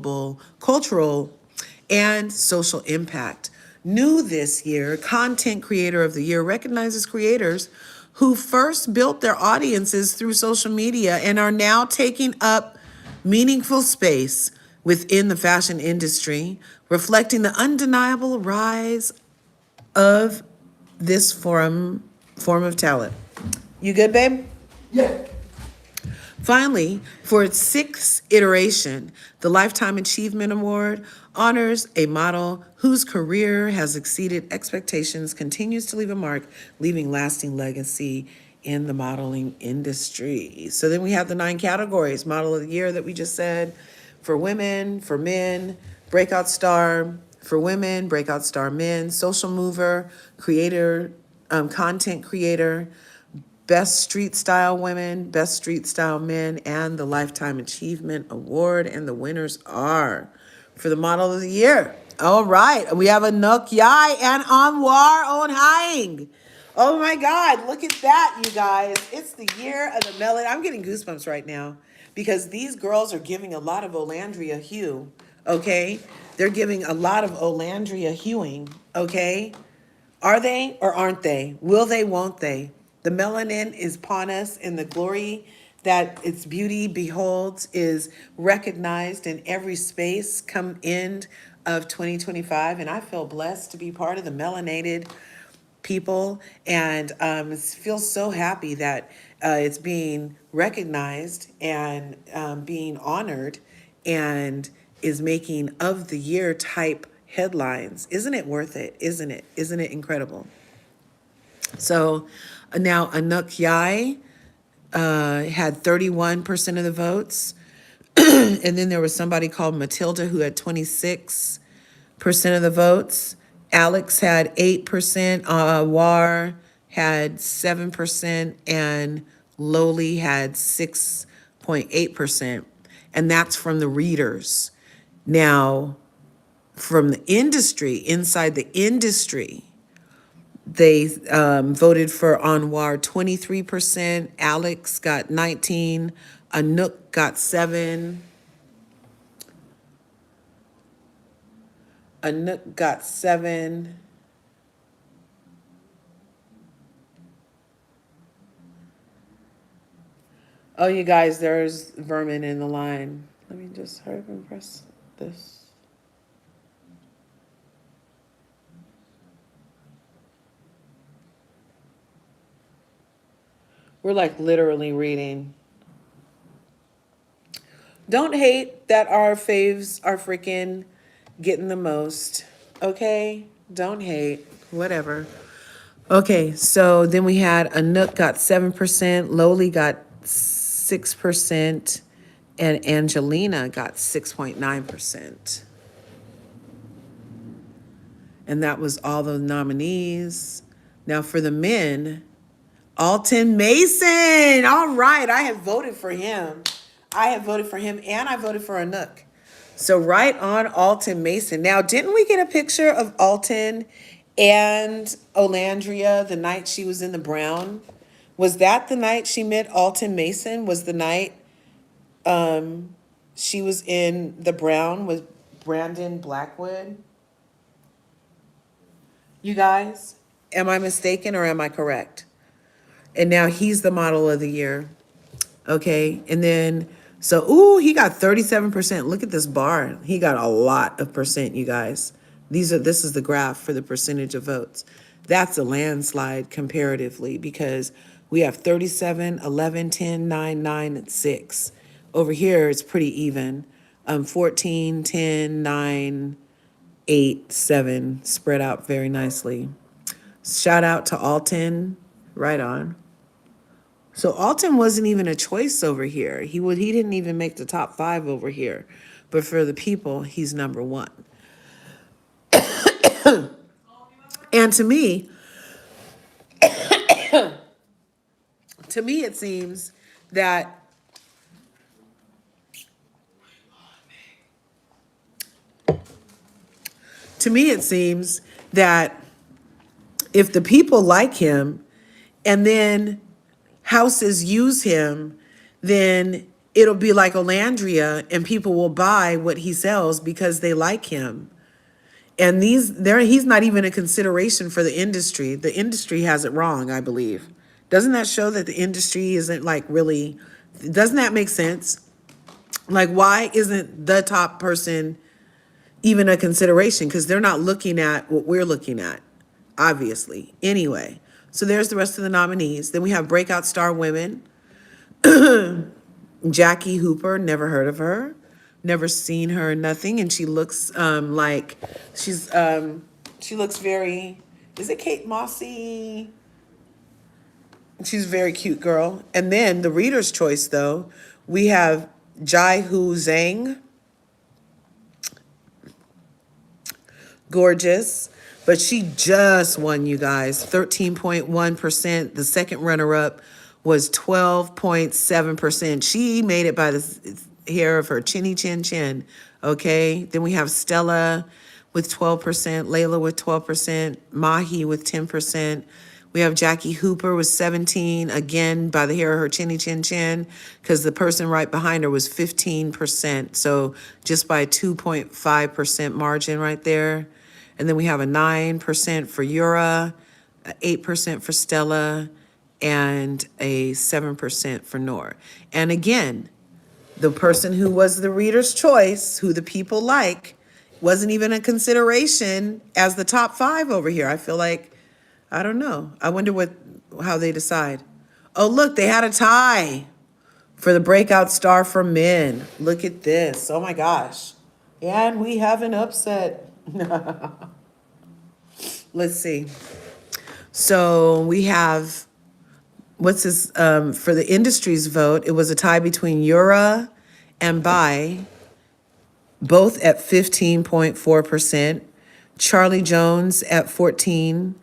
and social impact. New this year, Content Creator of the Year recognizes creators who first built their audiences through social media and are now taking up meaningful space within the fashion industry, reflecting the undeniable rise of this form of talent. You good, babe? Yeah. Finally, for its sixth iteration, the Lifetime Achievement Award honors a model whose career has exceeded expectations, continues to leave a mark, leaving lasting legacy in the modeling industry. So then we have the 9 categories: Model of the Year that we just said, for women, for men, breakout star for women, breakout star men, social mover, creator, content creator, best street style women, best street style men, and the Lifetime Achievement Award. And the winners are for the Model of the Year. All right, we have a Nok Yai and Anwar On Haing. Oh my God, look at that, you guys. It's the year of the melon. I'm getting goosebumps right now because these girls are giving a lot of Olandria hue, okay? They're giving a lot of Olandria hewing, okay? Are they or aren't they? Will they, won't they? The melanin is upon us, and the glory that its beauty beholds is recognized in every space come end of 2025. And I feel blessed to be part of the melanated people, and feel so happy that it's being recognized and being honored and is making of the year type headlines. Isn't it worth it? Isn't it? Isn't it incredible? So now Anuk Yai had 31% of the votes. And then there was somebody called Matilda who had 26% of the votes. Alex had 8%, War had 7%, and Lowly had 6.8%. And that's from the readers. Now, from the industry, inside the industry, they voted for Anwar 23%, Alex got 19, Anouk got 7, Anouk got 7. Oh, you guys, there's vermin in the line. Let me just hurry up and press this. We're like literally reading. Don't hate that our faves are freaking getting the most. Okay? Don't hate. Whatever. Okay, so then we had Anouk got 7%, Lowly got 6%, and Angelina got 6.9%. And that was all the nominees. Now for the men, Alton Mason. All right, I have voted for him. I have voted for him, and I voted for Anouk. So right on Alton Mason. Now, didn't we get a picture of Alton and Olandria the night she was in the brown? Was that the night she met Alton Mason? Was the night she was in the brown with Brandon Blackwood? You guys, am I mistaken or am I correct? And now he's the model of the year. Okay. And then, so, ooh, he got 37%. Look at this bar. He got a lot of percent, you guys. This is the graph for the percentage of votes. That's a landslide comparatively because we have 37, 11, 10, 9, 9, and 6. Over here, it's pretty even. 14, 10, 9, 8, 7, spread out very nicely. Shout out to Alton. Right on. So Alton wasn't even a choice over here. He didn't even make the top 5 over here. But for the people, he's number 1. And to me it seems that if the people like him and then houses use him, then it'll be like Olandria and people will buy what he sells because they like him. And he's not even a consideration for the industry. The industry has it wrong, I believe. Doesn't that show that the industry isn't like really, doesn't that make sense? Like, why isn't the top person even a consideration? Because they're not looking at what we're looking at, obviously. Anyway, so there's the rest of the nominees. Then we have Breakout Star Women. Jackie Hooper, never heard of her. Never seen her, nothing. And she looks like she looks very, is it Kate Mossy? She's a very cute girl. And then the Reader's Choice, though, we have Jai Hu Zhang. Gorgeous. But she just won, you guys, 13.1%. The second runner-up was 12.7%. She made it by the hair of her chinny chin chin, okay? Then we have Stella with 12%, Layla with 12%, Mahi with 10%. We have Jackie Hooper was 17, again, by the hair of her chinny chin chin, because the person right behind her was 15%. So just by a 2.5% margin right there. And then we have a 9% for Yura, a 8% for Stella, and a 7% for Noor. And again, the person who was the reader's choice, who the people like, wasn't even a consideration as the top 5 over here. I feel like, I don't know. I wonder how they decide. Oh, look, they had a tie for the breakout star for men. Look at this. Oh my gosh. And we have an upset. Let's see. So we have, what's this, for the industry's vote, it was a tie between Yura and Bai, both at 15.4%. Charlie Jones at 14.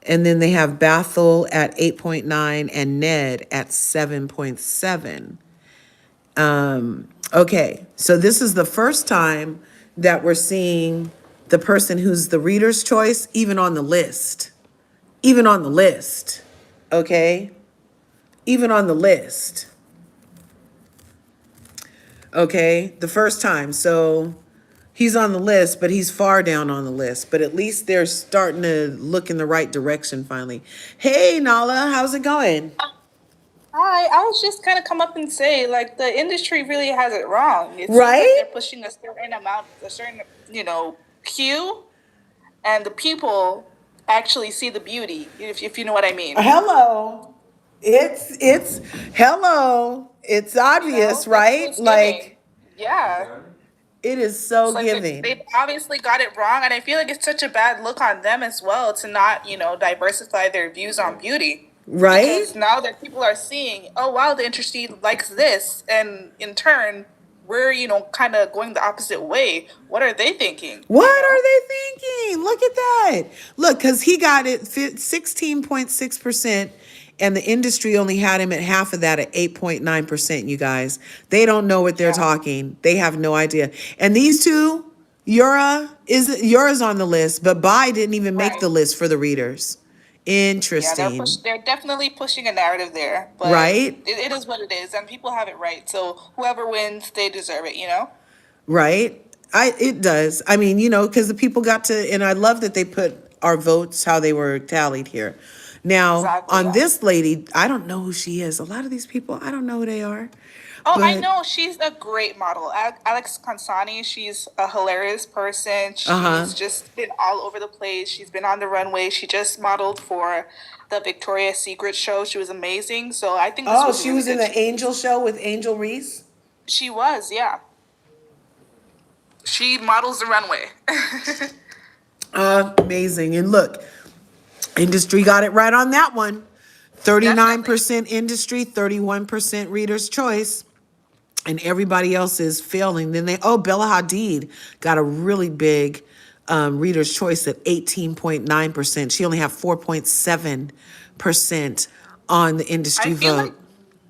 And then they have Bathel at 8.9 and Ned at 7.7. Okay, so this is the first time that we're seeing the person who's the reader's choice even on the list. Even on the list, okay? Even on the list. Okay, the first time. So he's on the list, but he's far down on the list. But at least they're starting to look in the right direction finally. Hey, Nala, how's it going? Hi, I was just kind of come up and say, like, the industry really has it wrong. It seems Right? like they're pushing a certain amount, a certain, cue, and the people actually see the beauty, if you know what I mean. Hello. It's hello. It's obvious, That's right? what's Like, giving. Yeah. it is so It's like giving. they obviously got it wrong, and I feel like it's such a bad look on them as well to not, diversify their views on beauty. Right? Because now that people are seeing, oh wow, the industry likes this, and in turn, we're kind of going the opposite way. What are they thinking? What are they thinking? Look at that. Look, because he got it 16.6%, and the industry only had him at half of that at 8.9%, you guys. They don't know what they're talking. They have no idea. And these two, Yura's on the list, but Bai didn't even make the list for the readers. Interesting. They're definitely pushing a narrative there, but Right? it is what it is, and people have it right. So whoever wins, they deserve it. Right? It does. I mean, because the people got to, and I love that they put our votes how they were tallied here. Now, on this lady, I don't know who she is. A lot of these people, I don't know who they are. Oh, I but- know. She's a great model. Alex Consani, she's a hilarious person. She's Uh-huh. just been all over the place. She's been on the runway. She just modeled for the Victoria's Secret show. She was amazing. So I think this was she really was in good. the Angel show with Angel Reese? She was, yeah. She models the runway. Amazing. And look, industry got it right on that one. 39% industry, 31% reader's choice. And everybody else is failing. Then Bella Hadid got a really big reader's choice at 18.9%. She only had 4.7% on the industry vote.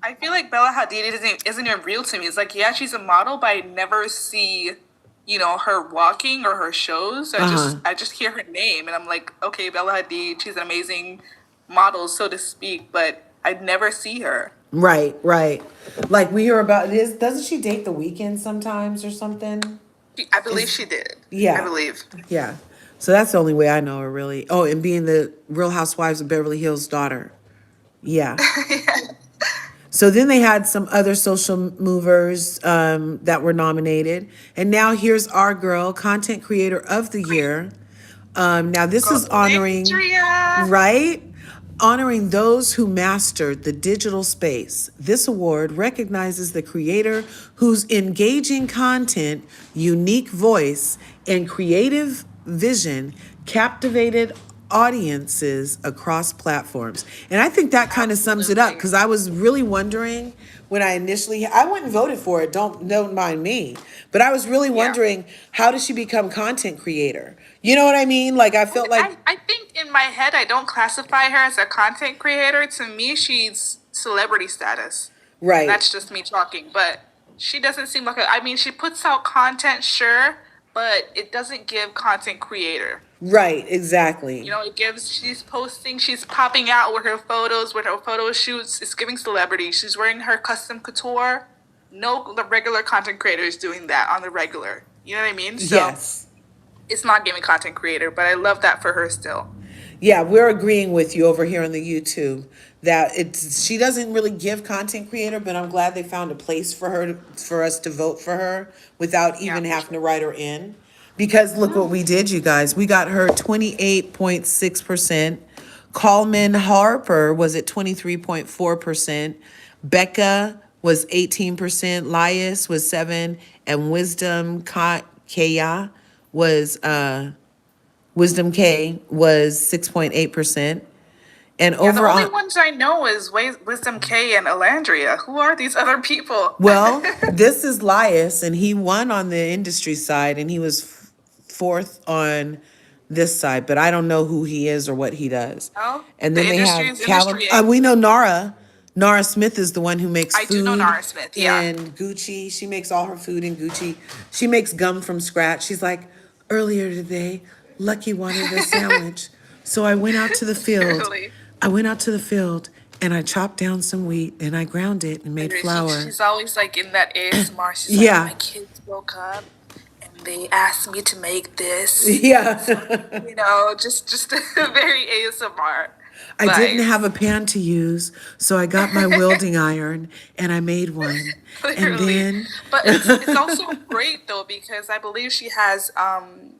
I feel like Bella Hadid isn't even real to me. It's like, yeah, she's a model, but I never see, her walking or her shows. I just hear her name and I'm like, okay, Bella Hadid, she's an amazing model, so to speak, but I'd never see her. Right. Like we hear about this. Doesn't she date The Weeknd sometimes or something? I believe she did. Yeah. I believe. Yeah. So that's the only way I know her, really. Oh, and being the Real Housewives of Beverly Hills daughter. Yeah. So then they had some other social movers that were nominated. And now here's our girl, Content Creator of the Year. Now this is honoring, right? Honoring those who mastered the digital space. This award recognizes the creator whose engaging content, unique voice, and creative vision captivated audiences across platforms. And I think that kind of sums it up, because I was really wondering when I went and voted for it, don't mind me, but I was really wondering, how does she become content creator? You know what I mean? Like, I felt like, I think in my head, I don't classify her as a content creator. To me, she's celebrity status. right. That's just me talking, but she doesn't seem like she puts out content, sure, but it doesn't give content creator. Right, exactly. You know, it gives, she's posting, she's popping out with her photos, with her photo shoots. It's giving celebrity. She's wearing her custom couture. No, the regular content creator is doing that on the regular. You know what I mean? So Yes. it's not giving content creator, but I love that for her still. Yeah, we're agreeing with you over here on the YouTube that it's she doesn't really give content creator, but I'm glad they found a place for her for us to vote for her without even having to write her in. Because look what we did, you guys. We got her 28.6%. Coleman Harper was at 23.4%. Becca was 18%. Lias was 7, and Kaya was Wisdom K was 6.8%. And Yeah, the over only on, ones I know is Wisdom K and Olandria. Who are these other people? well, this is Lias, and he won on the industry side, and he was fourth on this side, but I don't know who he is or what he does. Oh, And the then they industry have is Callum. industry. We know Nara. Nara Smith is the one who makes I do know food Nara Smith, yeah. in Gucci. She makes all her food in Gucci. She makes gum from scratch. She's like, earlier today, Lucky wanted a sandwich. So I went out to the field. Really? I went out to the field and I chopped down some wheat and I ground it and made flour. She's always like in that ASMR. She's Yeah. like, my kids woke up and they asked me to make this. Yeah. You know, just very ASMR. I didn't have a pan to use, so I got my welding iron and I made one. And then But it's also great though because I believe she has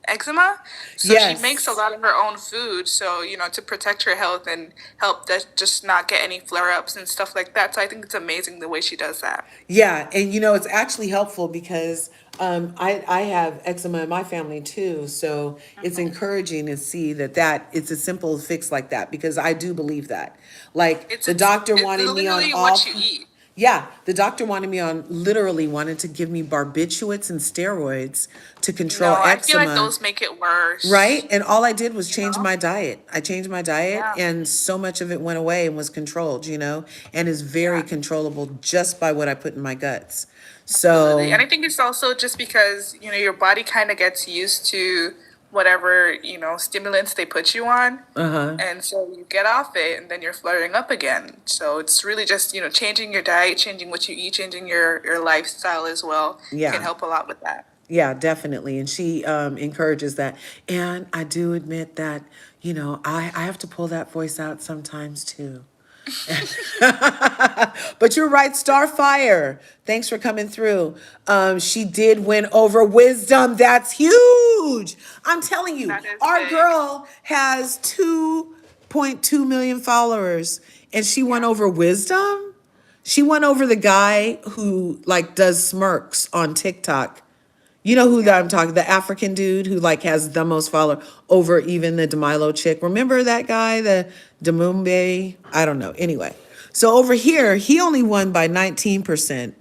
eczema, so she makes a lot of her own food. So you know, to protect her health and help that just not get any flare ups and stuff like that. So I think it's amazing the way she does that. Yeah, and you know, it's actually helpful because I have eczema in my family too, so it's encouraging to see that it's a simple fix like that because I do believe that. Like the doctor wanted me on all. What you eat. Yeah, the doctor literally wanted to give me barbiturates and steroids to control No, I eczema. feel like those make it worse. Right? And all I did was change my diet. I changed my diet and so much of it went away and was controlled, you know, and is very controllable just by what I put in my guts. So, Absolutely. And I think it's also just because, you know, your body kind of gets used to whatever, you know, stimulants they put you on. And so you get off it and then you're flaring up again. So it's really just, you know, changing your diet, changing what you eat, changing your lifestyle as well can help a lot with that. Yeah, definitely. And she encourages that. And I do admit that, you know, I have to pull that voice out sometimes too. But you're right, Starfire. Thanks for coming through. She did win over Wisdom. That's huge. I'm telling you, our girl has 2.2 million followers and she won over Wisdom. She won over the guy who like does smirks on TikTok. You know who that I'm talking, the African dude who like has the most followers over even the DeMilo chick. Remember that guy, the Demumbe? I don't know. Anyway, so over here, he only won by 19%.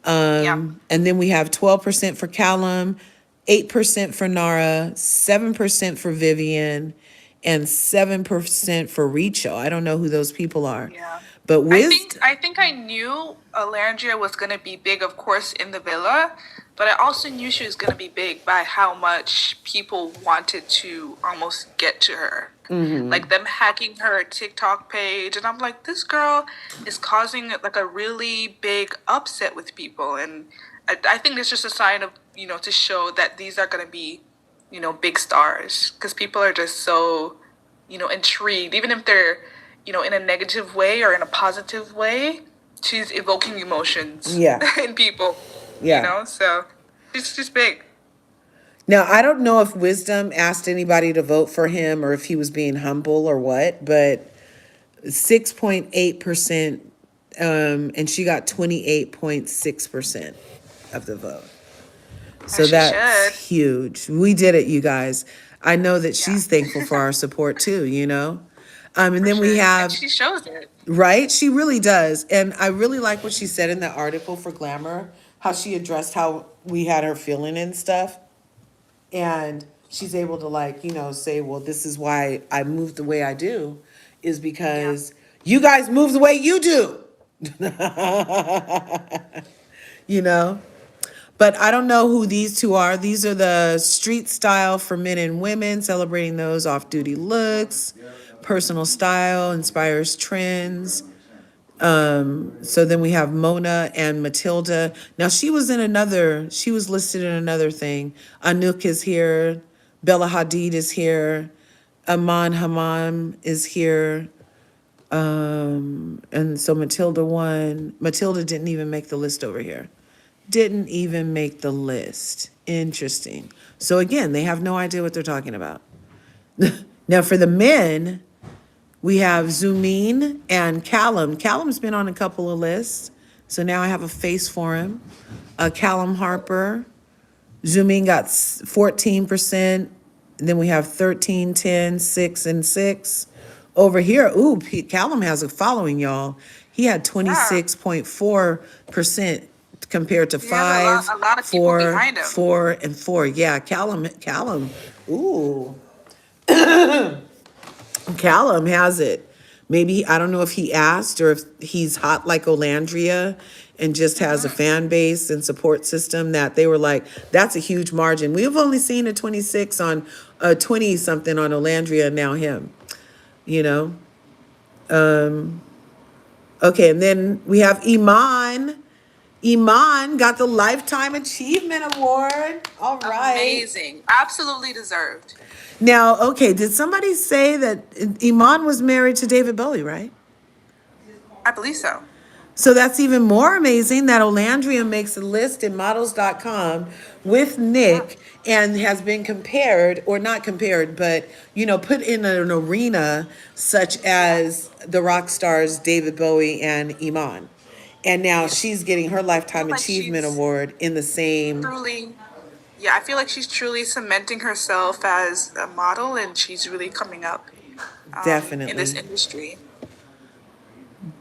And then we have 12% for Callum, 8% for Nara, 7% for Vivian, and 7% for Richo. I don't know who those people are. Yeah. But I think I knew LRGA was going to be big, of course, in the villa, but I also knew she was going to be big by how much people wanted to almost get to her. Like them hacking her TikTok page. And I'm like, this girl is causing like a really big upset with people. And I think it's just a sign of, you know, to show that these are going to be, you know, big stars. Because people are just so, you know, intrigued. Even if they're, you know, in a negative way or in a positive way, she's evoking emotions in people. You know, so it's just big. Now, I don't know if Wisdom asked anybody to vote for him or if he was being humble or what, but 6.8%, and she got 28.6% of the vote. So that's huge. We did it, you guys. I know that she's thankful for our support too, you know? And then we have... And she shows it. Right? She really does. And I really like what she said in the article for Glamour, how she addressed how we had her feeling and stuff. And she's able to like, you know, say, well, this is why I move the way I do, is because you guys move the way you do. You know? But I don't know who these two are. These are the street style for men and women, celebrating those off-duty looks. Personal style inspires trends. So then we have Mona and Matilda. Now she was listed in another thing. Anouk is here. Bella Hadid is here. Aman Hamam is here. And so Matilda won. Matilda didn't even make the list over here. Didn't even make the list. Interesting. So again, they have no idea what they're talking about. Now for the men, we have Zoomin and Callum. Callum's been on a couple of lists, so now I have a face for him. Callum Harper. Zoomin got 14%. Then we have 13, 10, 6, and 6. Over here, Callum has a following, y'all. He had 26.4% compared to 5, a lot of people 4, behind him. 4, and 4. Yeah, Callum, ooh. Callum has it. Maybe, I don't know if he asked or if he's hot like Olandria and just has a fan base and support system that they were like, that's a huge margin. We've only seen a 26 on a 20 something on Olandria and now him, you know? Okay, and then we have Iman. Iman got the Lifetime Achievement Award. All right. Amazing. Absolutely deserved. Now, okay, did somebody say that Iman was married to David Bowie, right? I believe so. So that's even more amazing that Olandria makes a list in models.com with Nick and has been compared, or not compared, but, you know, put in an arena such as the rock stars David Bowie and Iman. And now she's getting her Lifetime Achievement Award in the same. Truly, yeah, I feel like she's truly cementing herself as a model, and she's really coming up Definitely. in this industry.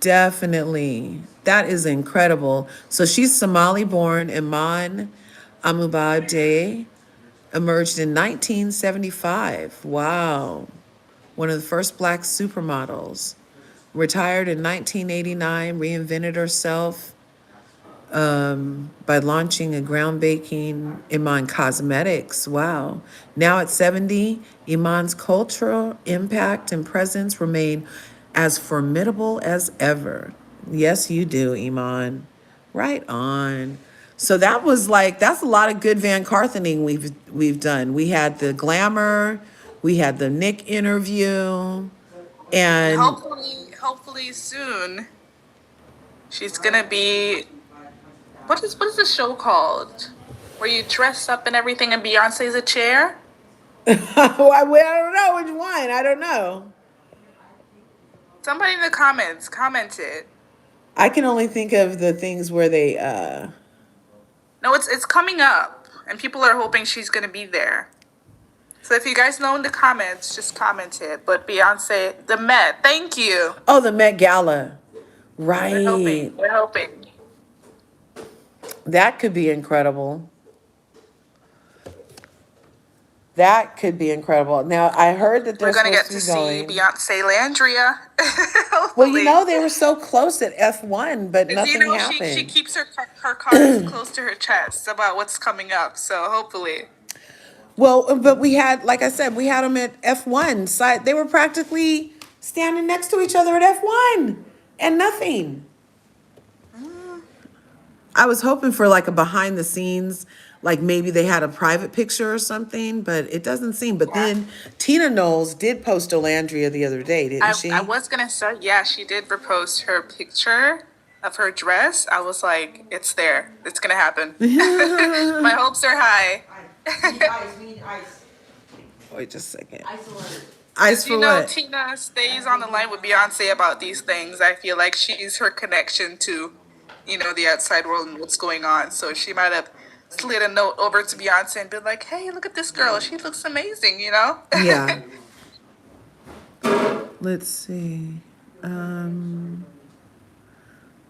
Definitely. That is incredible. So she's Somali-born. Iman Amubade emerged in 1975. Wow. One of the first black supermodels. Retired in 1989, reinvented herself by launching a groundbreaking Iman Cosmetics. Wow. Now at 70, Iman's cultural impact and presence remain as formidable as ever. Yes, you do, Iman. Right on. So that was like, that's a lot of good VanCarthening we've done. We had the glamour, we had the Nick interview, and hopefully soon she's gonna be, what is the show called? Where you dress up and everything and Beyonce's a chair? I don't know which one. I don't know. Somebody in the comments commented. I can only think of the things where they No, it's coming up and people are hoping she's gonna be there. So if you guys know in the comments, just comment it. But Beyonce, the Met, thank you. Oh, the Met Gala. Right. We're hoping. That could be incredible. That could be incredible. Now, I heard that they're We're gonna get supposed to to be see Beyonce Landria. Well, you know, they were so close at F1, but nothing happened. She keeps her cards close to her chest about what's coming up. So hopefully. Well, but we had, like I said, we had them at F1 side. They were practically standing next to each other at F1 and nothing. I was hoping for like a behind the scenes, like maybe they had a private picture or something, but it doesn't seem. But then Tina Knowles did post Olandria the other day, didn't she? I was gonna say, yeah, she did repost her picture of her dress. I was like, it's there. It's gonna happen. My hopes are high. We need ice. Wait just a second. Ice alert. Ice for you know, what? Tina stays on the line with Beyonce about these things. I feel like she's her connection to, you know, the outside world and what's going on. So she might have slid a note over to Beyonce and been like, hey, look at this girl. She looks amazing, you know? Yeah. Let's see.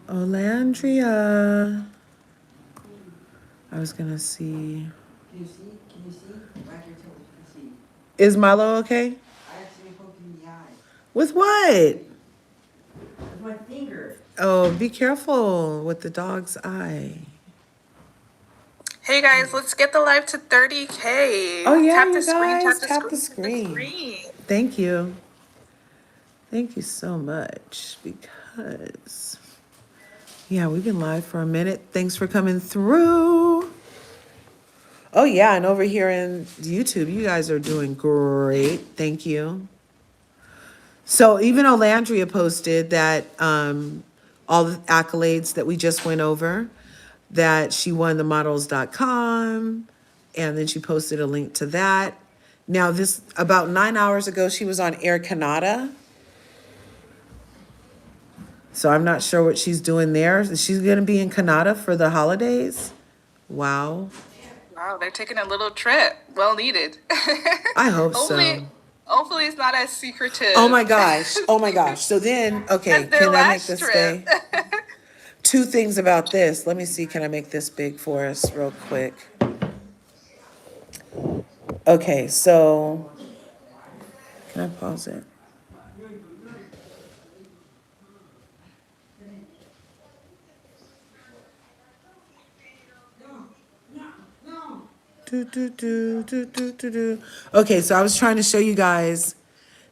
Olandria. I was gonna see. Can you see? Can you see? Back here, tell me you can see. Is Milo okay? I actually poked you in the eye. With what? With my finger. Oh, be careful with the dog's eye. Hey guys, let's get the live to 30K. Oh yeah, Tap the you screen, guys, tap the tap the screen, tap the screen. screen. Thank you. Thank you so much because, yeah, we've been live for a minute. Thanks for coming through. Oh yeah, and over here in YouTube, you guys are doing great. Thank you. So even Olandria posted that all the accolades that we just went over, that she won the models.com, and then she posted a link to that. Now this, about 9 hours ago, she was on Air Canada. So I'm not sure what she's doing there. She's gonna be in Canada for the holidays. Wow. Wow, they're taking a little trip. Well needed. I hope hopefully, so. hopefully it's not as secretive. Oh my gosh. Oh my gosh. So then, okay, as their can I make last this trip. stay? Two things about this. Let me see, can I make this big for us real quick? Okay, so can I pause it? Do. Okay, so I was trying to show you guys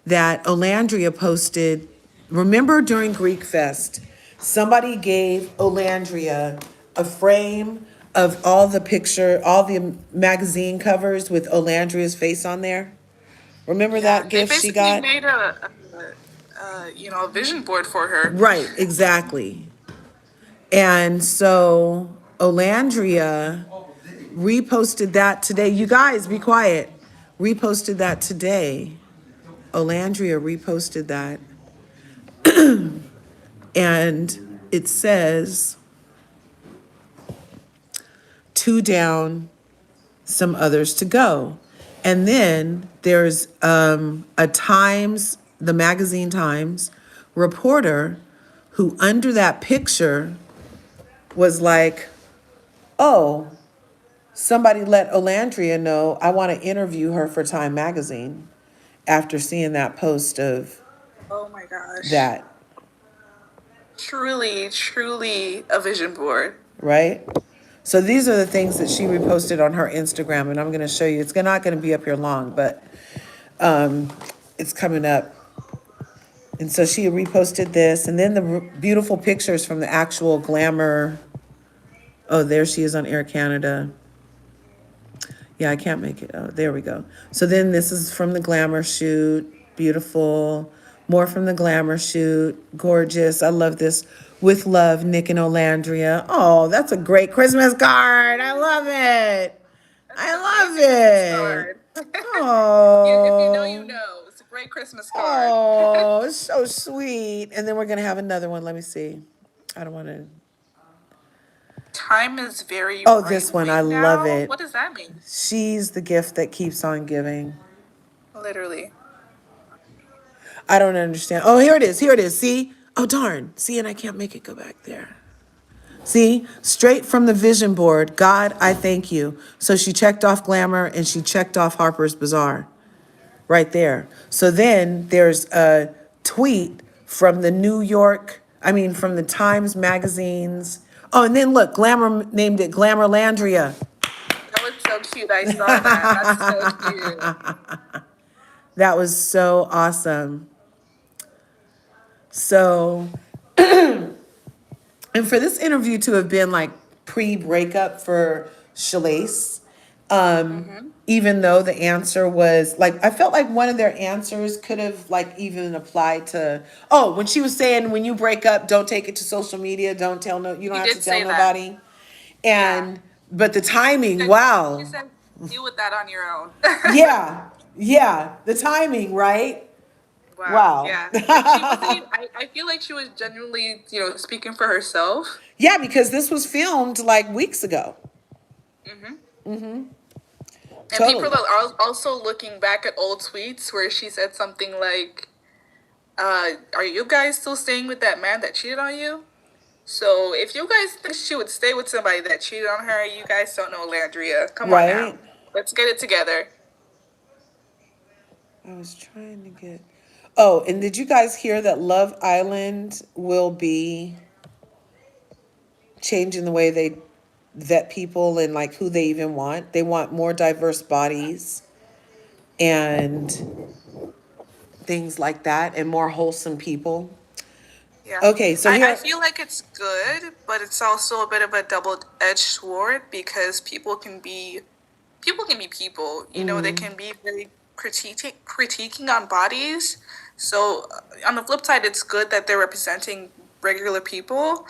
that Olandria posted, remember during Greek Fest, somebody gave Olandria a frame of all the magazine covers with Olandria's face on there? Remember that They gift she basically got? made a vision board for her. Right, exactly. And so Olandria reposted that today. You guys, be quiet. Reposted that today. Olandria reposted that. And it says, 2 down, some others to go. And then there's a Times, the magazine Times reporter who under that picture was like, oh, somebody let Olandria know I want to interview her for Time magazine after seeing that post of Oh my gosh. that, Truly, truly a vision board. right? So these are the things that she reposted on her Instagram, and I'm going to show you. It's not going to be up here long, but it's coming up. And so she reposted this, and then the beautiful pictures from the actual Glamour. Oh, there she is on Air Canada. Yeah, I can't make it. Oh, there we go. So then this is from the Glamour shoot. Beautiful. More from the Glamour shoot. Gorgeous. I love this. With love, Nick and Olandria. Oh, that's a great Christmas card. I love it. I love it. Oh. If you know, you know. It's a great Christmas card. Oh, it's so sweet. And then we're going to have another one. Let me see. I don't want to. Time is very Oh, this one. I love it. What does that mean? She's the gift that keeps on giving. Literally. I don't understand. Oh, here it is. Here it is. See? Oh, darn. See, and I can't make it go back there. See? Straight from the vision board. God, I thank you. So she checked off Glamour and she checked off Harper's Bazaar. Right there. So then there's a tweet from the from the Times magazines. Oh, and then look, Glamour named it Glamourlandria. That was so cute. I saw that. That's so cute. That was so awesome. So, and for this interview to have been like pre-breakup for Shalace, even though the answer was like, I felt like one of their answers could have like even applied to, when she was saying, when you break up, don't take it to social media, you don't have to tell nobody. And, but the timing, wow. She said, deal with that on your own. Yeah, the timing, right? Wow. Yeah. Like she wasn't, I feel like she was genuinely, speaking for herself. Yeah, because this was filmed like weeks ago. And people are also looking back at old tweets where she said something like, are you guys still staying with that man that cheated on you? So if you guys think she would stay with somebody that cheated on her, you guys don't know Landria. Come on now. Let's get it together. I was trying to get... Oh, and did you guys hear that Love Island will be changing the way they vet people and like who they even want. They want more diverse bodies and things like that, and more wholesome people. Yeah. Okay, so I here. feel like it's good, but it's also a bit of a double-edged sword because people can be people. You know, they can be very critiquing on bodies. So on the flip side, it's good that they're representing regular people,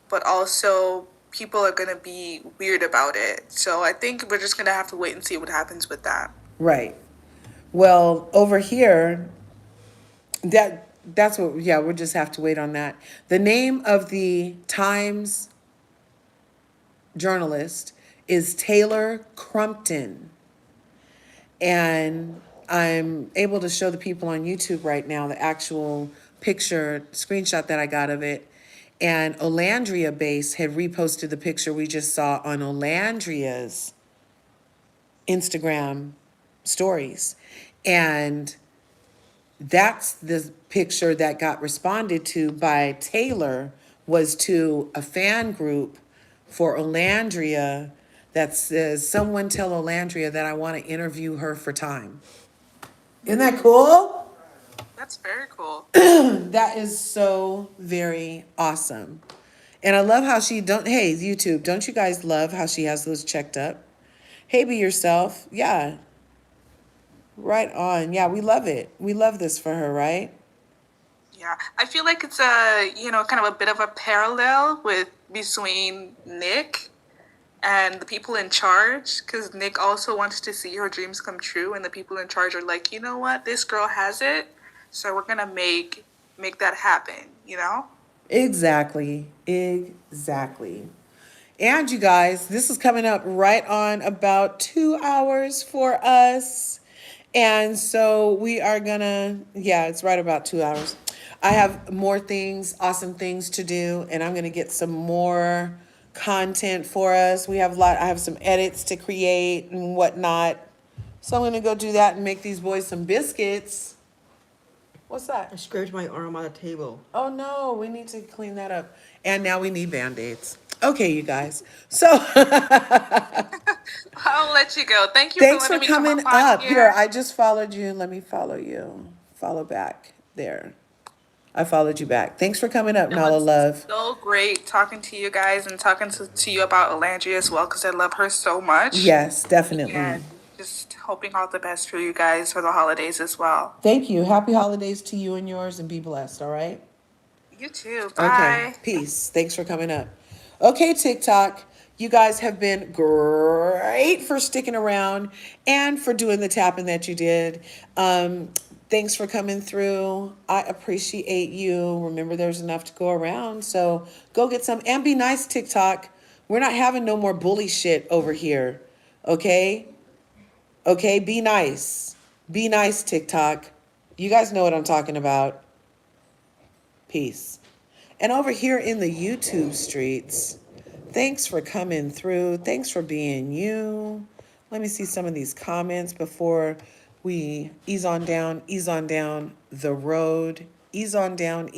but also people are gonna be weird about it. So I think we're just gonna have to wait and see what happens with that. Right. Well, over here, that's what, yeah, we'll just have to wait on that. The name of the Times journalist is Taylor Crumpton. And I'm able to show the people on YouTube right now the actual picture, screenshot that I got of it. And Olandria Base had reposted the picture we just saw on Olandria's Instagram stories. And that's the picture that got responded to by Taylor, was to a fan group for Olandria that says, someone tell Olandria that I want to interview her for Time. Isn't that cool? That's very cool. That is so very awesome. And I love how hey, YouTube, don't you guys love how she has those checked up? Hey, be yourself. Yeah. Right on. Yeah, we love it. We love this for her, right? Yeah, I feel like it's a, kind of a bit of a parallel with between Nick and the people in charge, because Nick also wants to see her dreams come true, and the people in charge are like, you know what, this girl has it, so we're gonna make that happen, Exactly. Exactly. And you guys, this is coming up right on about 2 hours for us. And so we are gonna, yeah, it's right about 2 hours. I have more things, awesome things to do, and I'm gonna get some more content for us. I have some edits to create and whatnot. So I'm gonna go do that and make these boys some biscuits. What's that? I scraped my arm on the table. Oh no, we need to clean that up. And now we need Band-Aids. Okay, you guys. So I'll let you go. Thank you thanks for for letting me come coming on up. Here, I just followed you. Let me follow you. Follow back. There. I followed you back. Thanks for coming up, It Nala was Love. so great talking to you guys and talking to you about Olandria as well, because I love her so much. Yes, definitely. And just hoping all the best for you guys for the holidays as well. Thank you. Happy holidays to you and yours, and be blessed, all right? You too. Bye. Okay, peace. Thanks for coming up. Okay, TikTok, you guys have been great for sticking around and for doing the tapping that you did. Thanks for coming through. I appreciate you. Remember, there's enough to go around, so go get some. And be nice, TikTok. We're not having no more bully shit over here, okay? Okay, be nice. Be nice, TikTok. You guys know what I'm talking about. Peace. And over here in the YouTube streets, thanks for coming through. Thanks for being you. Let me see some of these comments before we ease on down the road. Ease on down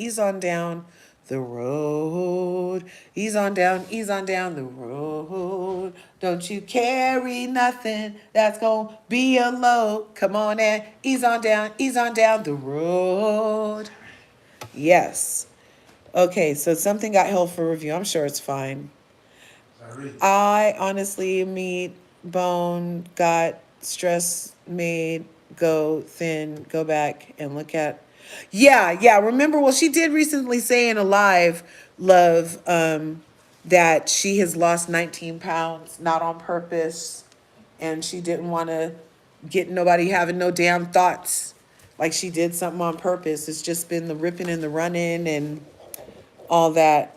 the road. Ease on down the road. Don't you carry nothing that's gonna be a load. Come on and ease on down the road. Yes. Okay, so something got held for review. I'm sure it's fine. I honestly, meat, bone, got stress, made, go thin, go back and look at. Yeah. Remember, well, she did recently say in a live, Love, that she has lost 19 pounds, not on purpose. And she didn't want to get nobody having no damn thoughts like she did something on purpose. It's just been the ripping and the running and all that,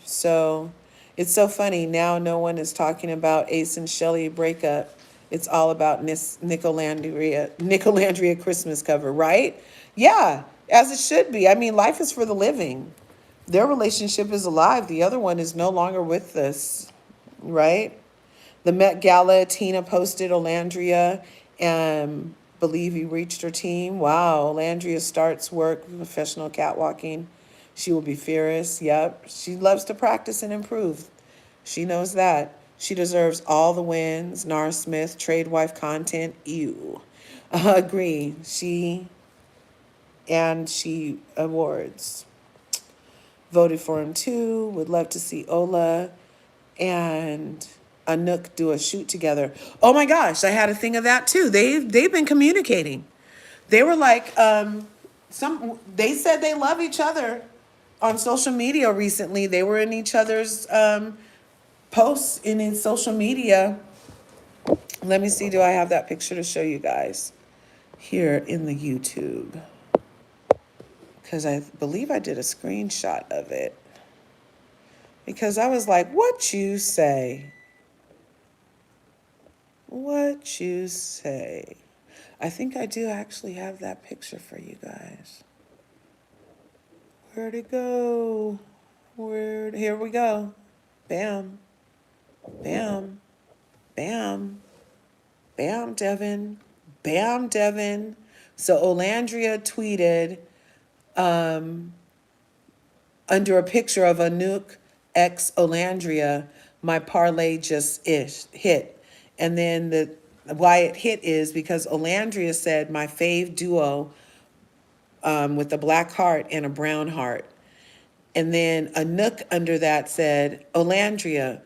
So it's so funny. Now no one is talking about Ace and Shelley breakup. It's all about Nicolandria Christmas cover, right? Yeah, as it should be. I mean, life is for the living. Their relationship is alive. The other one is no longer with us, right? The Met Gala, Tina posted Olandria and believe he reached her team. Wow, Olandria starts work, professional catwalking. She will be fierce. Yep. She loves to practice and improve. She knows that. She deserves all the wins. Nara Smith, trade wife content. Ew. Agree. She awards. Voted for him too. Would love to see Ola and Anook do a shoot together. Oh my gosh, I had a thing of that too. They've been communicating. They were like, they said they love each other on social media recently. They were in each other's posts in social media. Let me see, do I have that picture to show you guys here in the YouTube? Because I believe I did a screenshot of it. Because I was like, what you say? What you say? I think I do actually have that picture for you guys. Where'd it go? Here we go. Bam. Bam. Bam. Bam, Devin. Bam, Devin. So Olandria tweeted under a picture of Anouk ex Olandria, my parlay just hit. And then why it hit is because Olandria said my fave duo with a black heart and a brown heart. And then Anouk under that said, Olandria,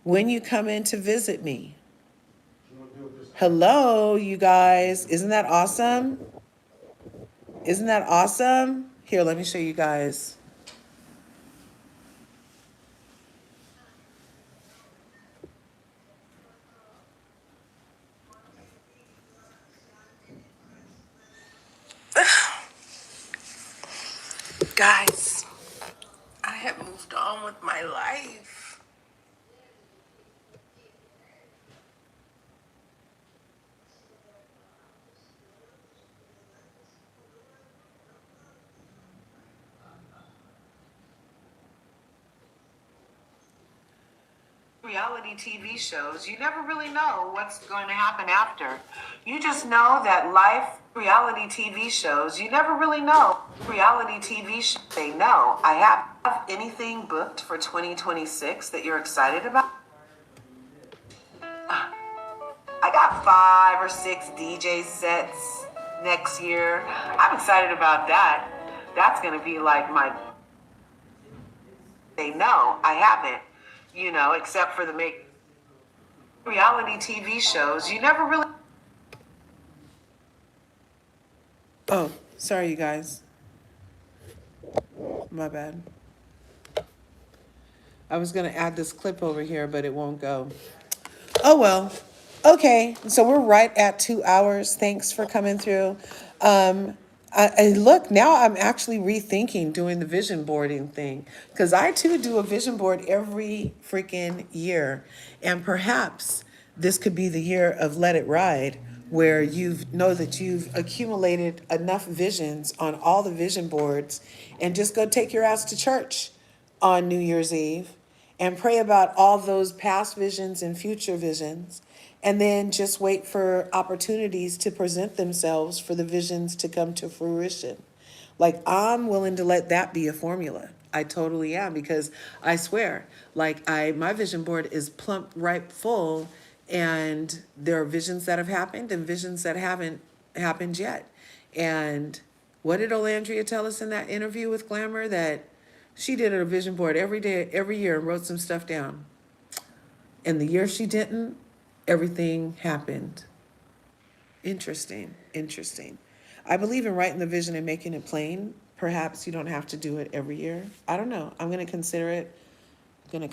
when you come in to visit me. Hello, you guys. Isn't that awesome? Isn't that awesome? Here, let me show you guys. Guys, I have moved on with my life. Reality TV shows, you never really know what's going to happen after. You just know that reality TV shows, you never really know. Reality TV shows, they know. I have anything booked for 2026 that you're excited about? I got 5 or 6 DJ sets next year. I'm excited about that. That's going to be like they know I haven't. Except for the reality TV shows, you never really. Oh, sorry, you guys. My bad. I was going to add this clip over here, but it won't go. Oh, well. Okay, so we're right at 2 hours. Thanks for coming through. Look, now I'm actually rethinking doing the vision boarding thing, because I too do a vision board every freaking year. And perhaps this could be the year of Let It Ride, where you know that you've accumulated enough visions on all the vision boards, and just go take your ass to church on New Year's Eve and pray about all those past visions and future visions, and then just wait for opportunities to present themselves for the visions to come to fruition. Like, I'm willing to let that be a formula. I totally am, because I swear, my vision board is plump, ripe, full, and there are visions that have happened and visions that haven't happened yet. And what did Olandria tell us in that interview with Glamour? That she did a vision board every day, every year, and wrote some stuff down. And the year she didn't, everything happened. Interesting. I believe in writing the vision and making it plain. Perhaps you don't have to do it every year. I don't know. I'm going to consider it. I'm going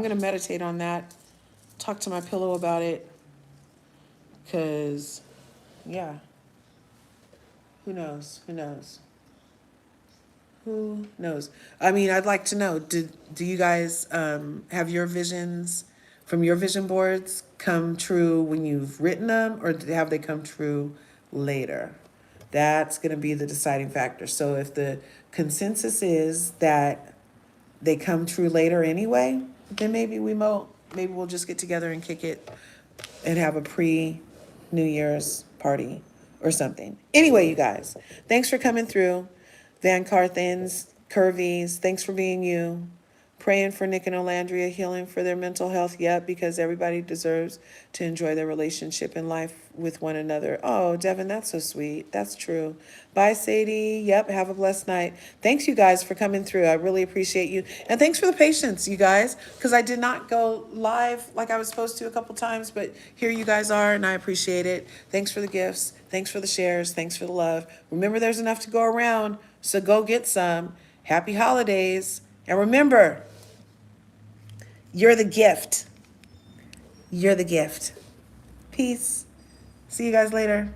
to meditate on that. Talk to my pillow about it. Because, yeah. Who knows? I mean, I'd like to know, do you guys have your visions from your vision boards come true when you've written them, or have they come true later? That's going to be the deciding factor. So if the consensus is that they come true later anyway, then maybe we'll just get together and kick it and have a pre-New Year's party or something. Anyway, you guys, thanks for coming through. VanCarthens, Curvies, thanks for being you. Praying for Nick and Olandria, healing for their mental health. Yep, because everybody deserves to enjoy their relationship and life with one another. Oh, Devin, that's so sweet. That's true. Bye, Sadie. Yep, have a blessed night. Thanks, you guys, for coming through. I really appreciate you. And thanks for the patience, you guys, because I did not go live like I was supposed to a couple times, but here you guys are, and I appreciate it. Thanks for the gifts. Thanks for the shares. Thanks for the love. Remember, there's enough to go around, so go get some. Happy holidays. And remember, you're the gift. You're the gift. Peace. See you guys later.